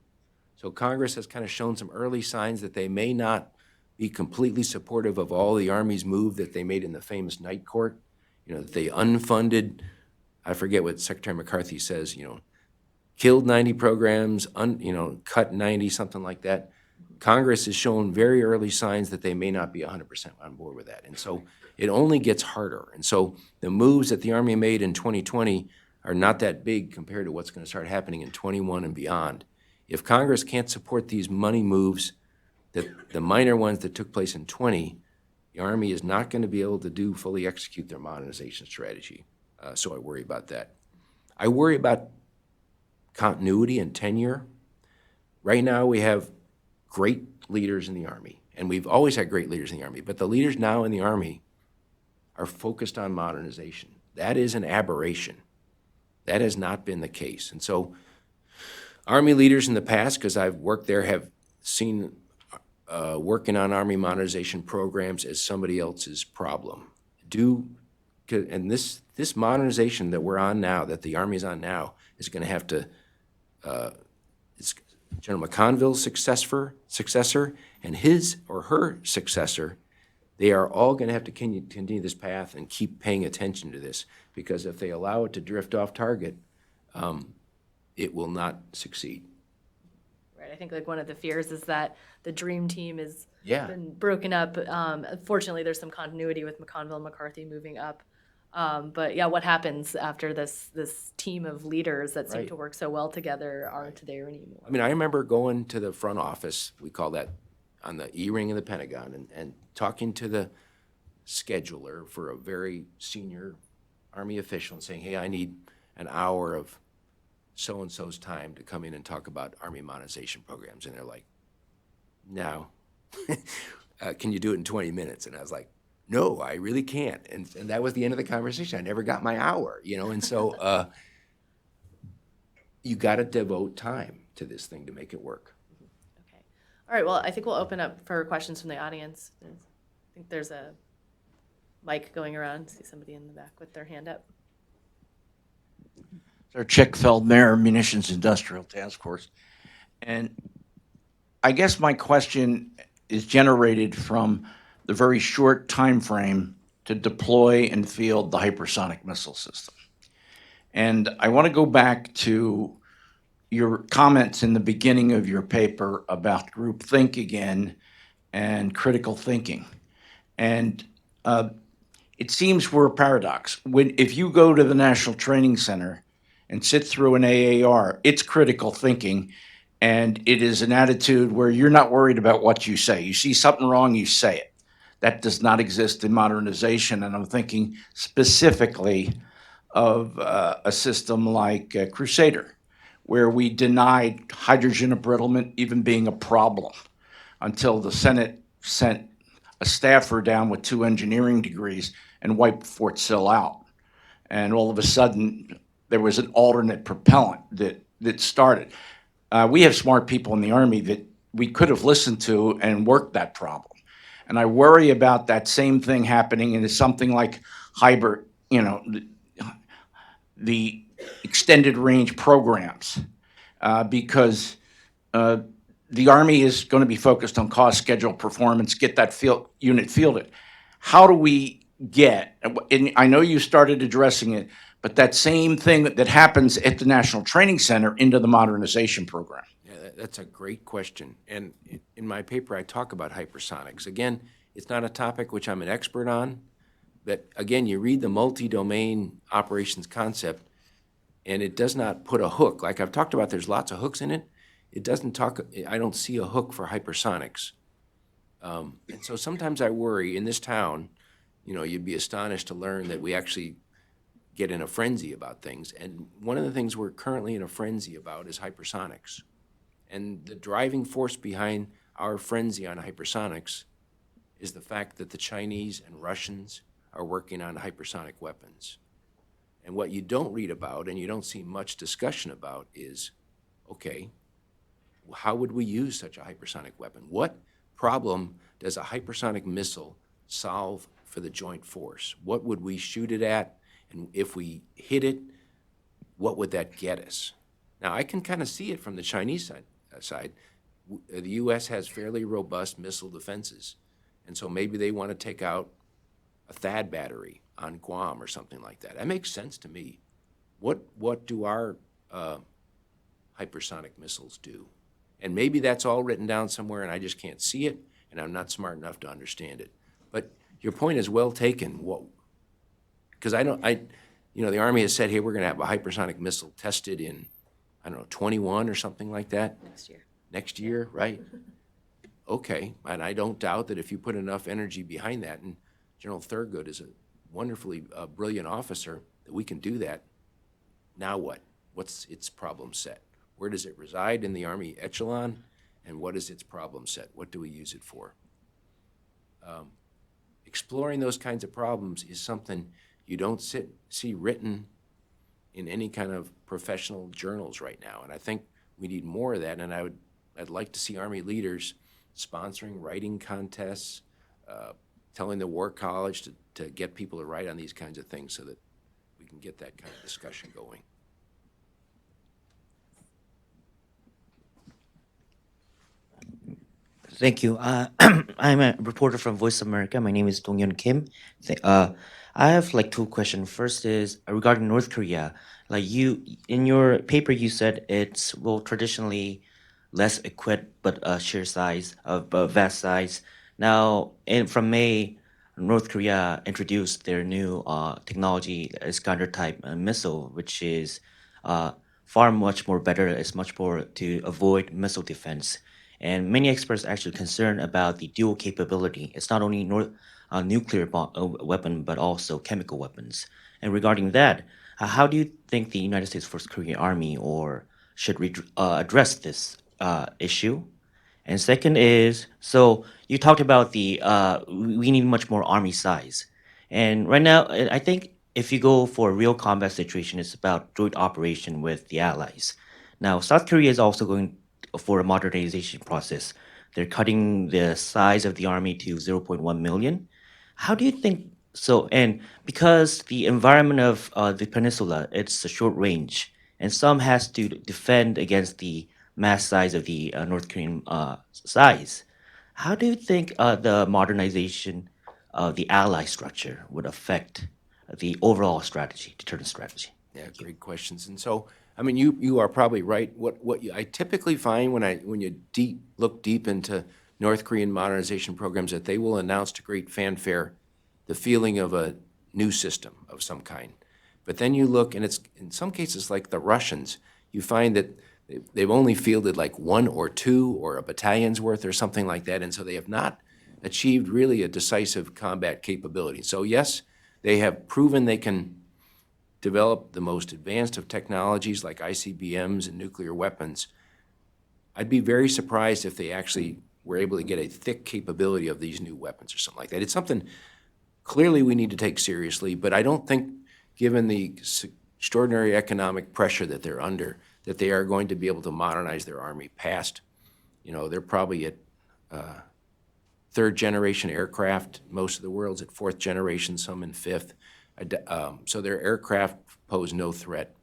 So Congress has kind of shown some early signs that they may not be completely supportive of all the Army's move that they made in the famous Night Court. That they unfunded, I forget what Secretary McCarthy says, killed 90 programs, cut 90, something like that. Congress has shown very early signs that they may not be 100% on board with that. And so it only gets harder. And so the moves that the Army made in 2020 are not that big compared to what's going to start happening in 21 and beyond. If Congress can't support these money moves, the minor ones that took place in 20, the Army is not going to be able to fully execute their modernization strategy. So I worry about that. I worry about continuity and tenure. Right now we have great leaders in the Army, and we've always had great leaders in the Army, but the leaders now in the Army are focused on modernization. That is an aberration. That has not been the case. And so Army leaders in the past, because I've worked there, have seen working on Army modernization programs as somebody else's problem. And this modernization that we're on now, that the Army's on now, is going to have to, it's General McConville's successor and his or her successor, they are all going to have to continue this path and keep paying attention to this, because if they allow it to drift off target, it will not succeed. Right. I think one of the fears is that the dream team has Yeah. been broken up. Unfortunately, there's some continuity with McConville and McCarthy moving up. But yeah, what happens after this team of leaders that seem Right. to work so well together aren't there anymore? I mean, I remember going to the front office, we call that on the E-ring of the Pentagon, and talking to the scheduler for a very senior Army official and saying, hey, I need an hour of so-and-so's time to come in and talk about Army modernization programs. And they're like, no. Can you do it in 20 minutes? And I was like, no, I really can't. And that was the end of the conversation. I never got my hour, and so you got to devote time to this thing to make it work. Okay. All right, well, I think we'll open up for questions from the audience. I think there's a mic going around. See somebody in the back with their hand up. Sir Chick Feldmayer, Munitions Industrial Task Force. And I guess my question is generated from the very short time frame to deploy and field the hypersonic missile system. And I want to go back to your comments in the beginning of your paper about groupthink again and critical thinking. And it seems we're a paradox. If you go to the National Training Center and sit through an AAR, it's critical thinking, and it is an attitude where you're not worried about what you say. You see something wrong, you say it. That does not exist in modernization, and I'm thinking specifically of a system like Crusader, where we denied hydrogen embrittlement even being a problem until the Senate sent a staffer down with 2 engineering degrees and wiped Fort Sill out. And all of a sudden, there was an alternate propellant that started. We have smart people in the Army that we could have listened to and worked that problem. And I worry about that same thing happening in something like hybrid, the extended range programs, because the Army is going to be focused on cost, schedule, performance, get that unit fielded. How do we get, and I know you started addressing it, but that same thing that happens at the National Training Center into the modernization program? Yeah, that's a great question. And in my paper, I talk about hypersonics. Again, it's not a topic which I'm an expert on, but again, you read the multi-domain operations concept, and it does not put a hook. Like I've talked about, there's lots of hooks in it. It doesn't talk, I don't see a hook for hypersonics. And so sometimes I worry in this town, you'd be astonished to learn that we actually get in a frenzy about things. And one of the things we're currently in a frenzy about is hypersonics. And the driving force behind our frenzy on hypersonics is the fact that the Chinese and Russians are working on hypersonic weapons. And what you don't read about and you don't see much discussion about is, okay, how would we use such a hypersonic weapon? What problem does a hypersonic missile solve for the joint force? What would we shoot it at? And if we hit it, what would that get us? Now, I can kind of see it from the Chinese side. The U.S. has fairly robust missile defenses, and so maybe they want to take out a THAAD battery on Guam or something like that. That makes sense to me. What do our hypersonic missiles do? And maybe that's all written down somewhere and I just can't see it, and I'm not smart enough to understand it. But your point is well taken. Because the Army has said, hey, we're going to have a hypersonic missile tested in, 21 or something like that. Next year, right? Okay, and I don't doubt that if you put enough energy behind that, and General Thurgood is a wonderfully brilliant officer, that we can do that. Now what? What's its problem set? Where does it reside in the Army echelon? And what is its problem set? What do we use it for? Exploring those kinds of problems is something you don't see written in any kind of professional journals right now. And I think we need more of that. And I'd like to see Army leaders sponsoring writing contests, telling the War College to get people to write on these kinds of things so that we can get that kind of discussion going. Thank you. I'm a reporter from Voice of America. My name is Dong-Yeon Kim. I have like 2 questions. First is regarding North Korea. Like in your paper, you said it's traditionally less equipped but sheer size of vast size. Now, from May, North Korea introduced their new technology, Iskander type missile, which is far much more better. It's much more to avoid missile defense. And many experts are actually concerned about the dual capability. It's not only nuclear weapon, but also chemical weapons. And regarding that, how do you think the United States First Korean Army should address this issue? And second is, so you talked about we need much more army size. And right now, I think if you go for a real combat situation, it's about joint operation with the allies. Now, South Korea is also going for a modernization process. They're cutting the size of the army to zero point 0.1 million. How do you think so? And because the environment of the peninsula, it's a short range, and some has to defend against the mass size of the North Korean size. How do you think the modernization of the ally structure would affect the overall strategy, deterrent strategy? Yeah, great questions. And so, I mean, you are probably right. I typically find when you look deep into North Korean modernization programs, that they will announce to great fanfare the feeling of a new system of some kind. But then you look, and it's in some cases like the Russians, you find that they've only fielded like 1 or 2 or a battalion's worth or something like that, and so they have not achieved really a decisive combat capability. So yes, they have proven they can develop the most advanced of technologies like ICBMs and nuclear weapons. I'd be very surprised if they actually were able to get a thick capability of these new weapons or something like that. It's something clearly we need to take seriously, but I don't think, given the extraordinary economic pressure that they're under, that they are going to be able to modernize their army past, they're probably at third-generation aircraft. Most of the world's at fourth generation, some in fifth. So their aircraft pose no threat.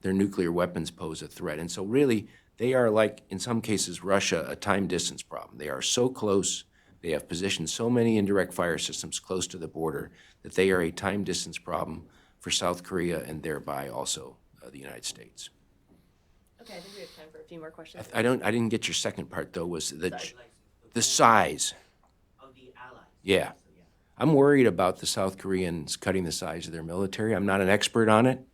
Their nuclear weapons pose a threat. And so really, they are like, in some cases, Russia, a time-distance problem. They are so close, they have positioned so many indirect fire systems close to the border that they are a time-distance problem for South Korea and thereby also the United States. Okay, I think we have time for a few more questions. I didn't get your second part, though, was the size. Of the allies. Yeah. I'm worried about the South Koreans cutting the size of their military. I'm not an expert on it.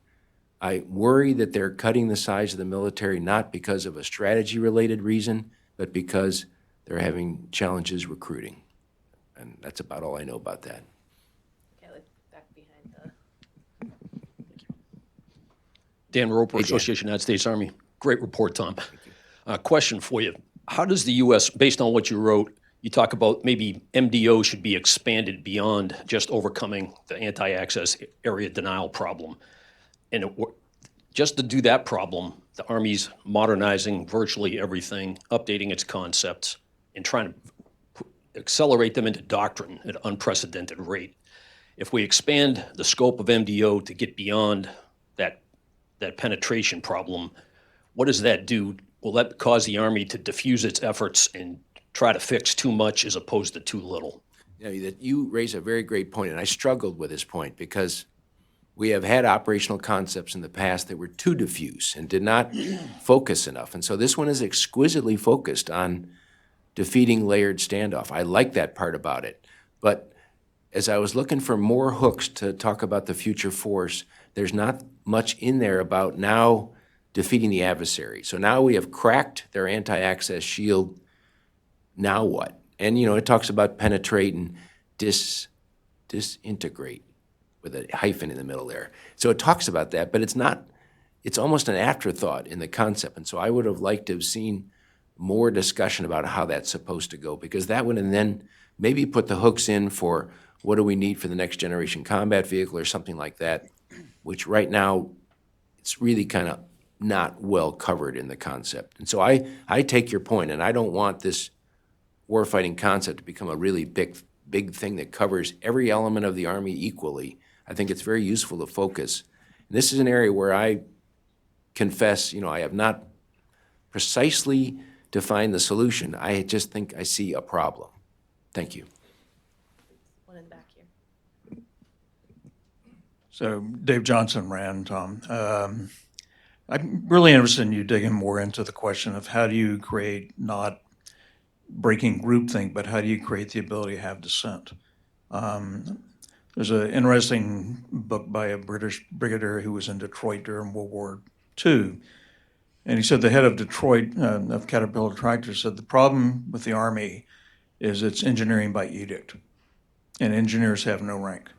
I worry that they're cutting the size of the military not because of a strategy-related reason, but because they're having challenges recruiting. And that's about all I know about that. Okay, like back behind the. Dan Roper, Association of United States Army. Great report, Tom. Question for you. How does the U.S., based on what you wrote, you talk about maybe MDO should be expanded beyond just overcoming the anti-access area denial problem. And just to do that problem, the Army's modernizing virtually everything, updating its concepts, and trying to accelerate them into doctrine at an unprecedented rate. If we expand the scope of MDO to get beyond that penetration problem, what does that do? Will that cause the Army to diffuse its efforts and try to fix too much as opposed to too little? Yeah, you raise a very great point, and I struggled with this point because we have had operational concepts in the past that were too diffuse and did not focus enough. And so this one is exquisitely focused on defeating layered standoff. I like that part about it. But as I was looking for more hooks to talk about the future force, there's not much in there about now defeating the adversary. So now we have cracked their anti-access shield. Now what? And, it talks about penetrate and disintegrate with a hyphen in the middle there. So it talks about that, but it's almost an afterthought in the concept. And so I would have liked to have seen more discussion about how that's supposed to go, because that would then maybe put the hooks in for what do we need for the next generation combat vehicle or something like that, which right now it's really kind of not well covered in the concept. And so I take your point, and I don't want this warfighting concept to become a really big thing that covers every element of the Army equally. I think it's very useful to focus. And this is an area where I confess, I have not precisely defined the solution. I just think I see a problem. Thank you. One in the back here. So Dave Johnson ran, Tom. I'm really interested in you digging more into the question of how do you create not breaking groupthink, but how do you create the ability to have dissent? There's an interesting book by a British brigadier who was in Detroit during World War II. And he said the head of Detroit, of Caterpillar Tractors, said the problem with the Army is it's engineering by edict, and engineers have no rank.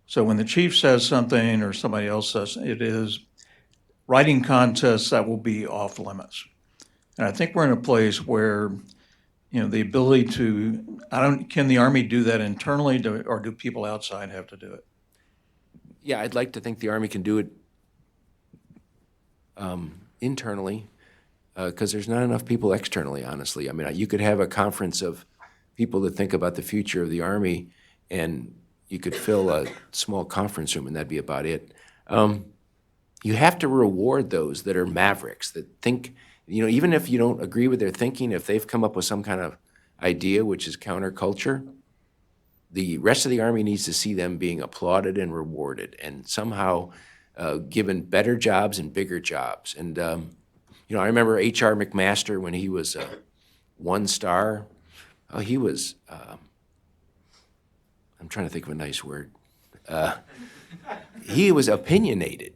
So when the chief says something or somebody else says, it is writing contests that will be off limits. And I think we're in a place where, the ability to, can the Army do that internally, or do people outside have to do it? Yeah, I'd like to think the Army can do it internally, because there's not enough people externally, honestly. I mean, you could have a conference of people that think about the future of the Army, and you could fill a small conference room, and that'd be about it. You have to reward those that are mavericks, that think, even if you don't agree with their thinking, if they've come up with some kind of idea which is counterculture, the rest of the Army needs to see them being applauded and rewarded and somehow given better jobs and bigger jobs. And, I remember H.R. McMaster when he was 1 star. Oh, he was, I'm trying to think of a nice word. He was opinionated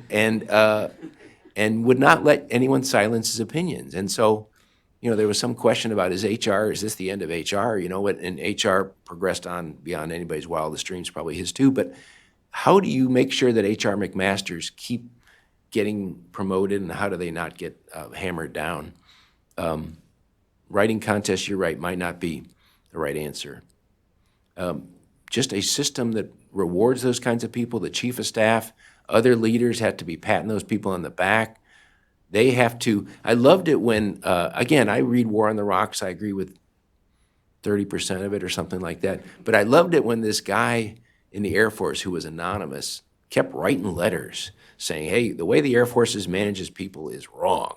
and would not let anyone silence his opinions. And so, there was some question about, is this the end of HR? And HR progressed on beyond anybody's wildest dreams, probably his too. But how do you make sure that HR McMasters keep getting promoted, and how do they not get hammered down? Writing contests, you're right, might not be the right answer. Just a system that rewards those kinds of people, the chief of staff, other leaders have to be patting those people on the back. They have to, I loved it when, again, I read War on the Rocks, I agree with 30% of it or something like that, but I loved it when this guy in the Air Force who was anonymous kept writing letters saying, hey, the way the Air Force manages people is wrong.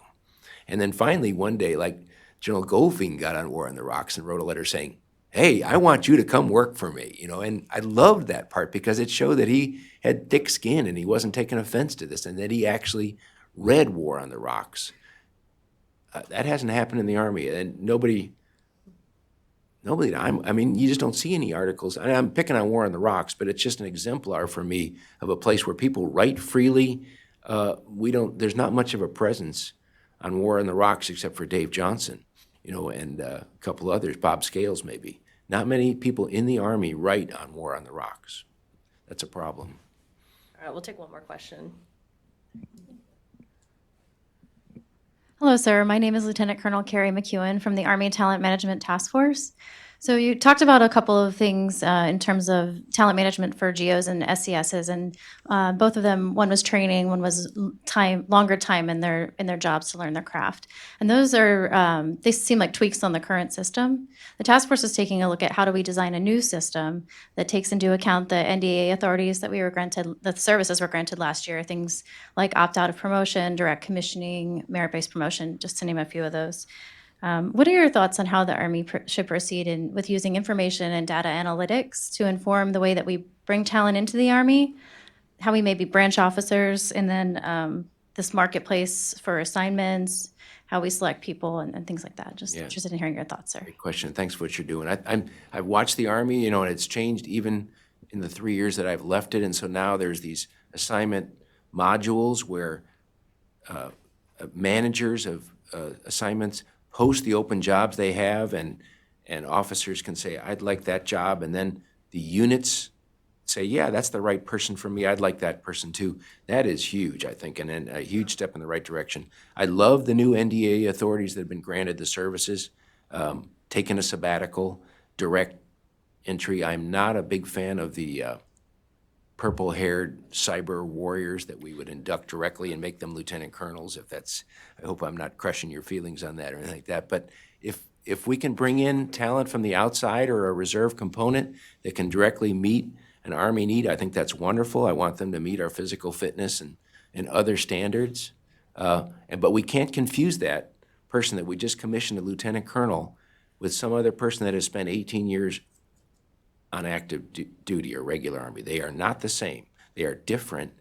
And then finally one day, like General Goldfein got on War on the Rocks and wrote a letter saying, hey, I want you to come work for me, and I loved that part because it showed that he had thick skin and he wasn't taking offense to this, and that he actually read War on the Rocks. That hasn't happened in the Army, and nobody, I mean, you just don't see any articles. And I'm picking on War on the Rocks, but it's just an exemplar for me of a place where people write freely. There's not much of a presence on War on the Rocks except for Dave Johnson, and a couple others, Bob Scales maybe. Not many people in the Army write on War on the Rocks. That's a problem. All right, we'll take one more question. Hello, sir. My name is Lieutenant Colonel Carrie McEwen from the Army Talent Management Task Force. So you talked about a couple of things in terms of talent management for GOs and SCSs, and both of them, one was training, one was longer time in their jobs to learn their craft. And those are, they seem like tweaks on the current system. The task force is taking a look at how do we design a new system that takes into account the NDA authorities that we were granted, the services were granted last year, things like opt-out of promotion, direct commissioning, merit-based promotion, just to name a few of those. What are your thoughts on how the Army should proceed with using information and data analytics to inform the way that we bring talent into the Army, how we maybe branch officers, and then this marketplace for assignments, how we select people, and things like that? Just interested in hearing your thoughts, sir. Great question. Thanks for what you're doing. I've watched the Army, and it's changed even in the 3 years that I've left it. And so now there's these assignment modules where managers of assignments post the open jobs they have, and officers can say, I'd like that job, and then the units say, yeah, that's the right person for me, I'd like that person too. That is huge, I think, and a huge step in the right direction. I love the new NDA authorities that have been granted the services, taking a sabbatical, direct entry. I'm not a big fan of the purple-haired cyber warriors that we would induct directly and make them lieutenant colonels. I hope I'm not crushing your feelings on that or anything like that. But if we can bring in talent from the outside or a reserve component that can directly meet an Army need, I think that's wonderful. I want them to meet our physical fitness and other standards. But we can't confuse that person that we just commissioned a lieutenant colonel with some other person that has spent 18 years on active duty or regular Army. They are not the same. They are different.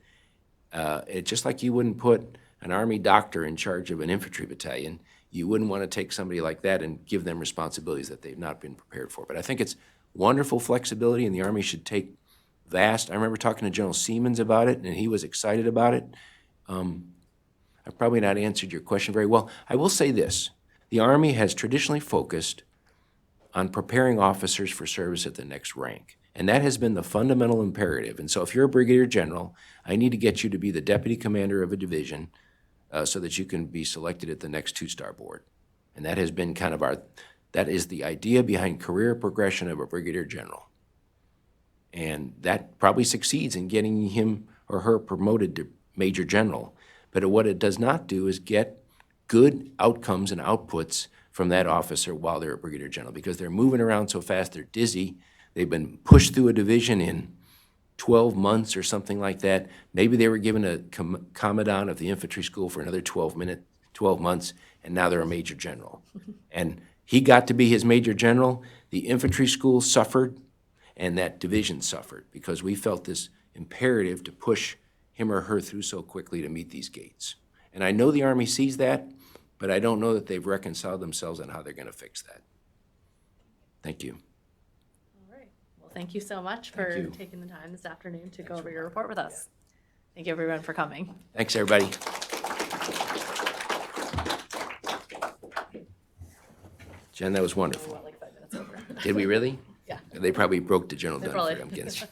It's just like you wouldn't put an Army doctor in charge of an infantry battalion. You wouldn't want to take somebody like that and give them responsibilities that they've not been prepared for. But I think it's wonderful flexibility, and the Army should take vast. I remember talking to General Siemens about it, and he was excited about it. I've probably not answered your question very well. I will say this. The Army has traditionally focused on preparing officers for service at the next rank. And that has been the fundamental imperative. And so if you're a brigadier general, I need to get you to be the deputy commander of a division so that you can be selected at the next two-star board. And that has been kind of that is the idea behind career progression of a brigadier general. And that probably succeeds in getting him or her promoted to major general. But what it does not do is get good outcomes and outputs from that officer while they're a brigadier general, because they're moving around so fast, they're dizzy. They've been pushed through a division in 12 months or something like that. Maybe they were given a commandant of the infantry school for another 12 months, and now they're a major general. And he got to be his major general. The infantry school suffered, and that division suffered, because we felt this imperative to push him or her through so quickly to meet these gates. And I know the Army sees that, but I don't know that they've reconciled themselves on how they're going to fix that. Thank you. All right. Well, thank you so much for you. taking the time this afternoon to go over your report with us. Thank you, everyone, for coming. Thanks, everybody. Jen, that was wonderful. Like 5 minutes over. Did we really? Yeah. They probably broke the general done probably- for, I'm guessing.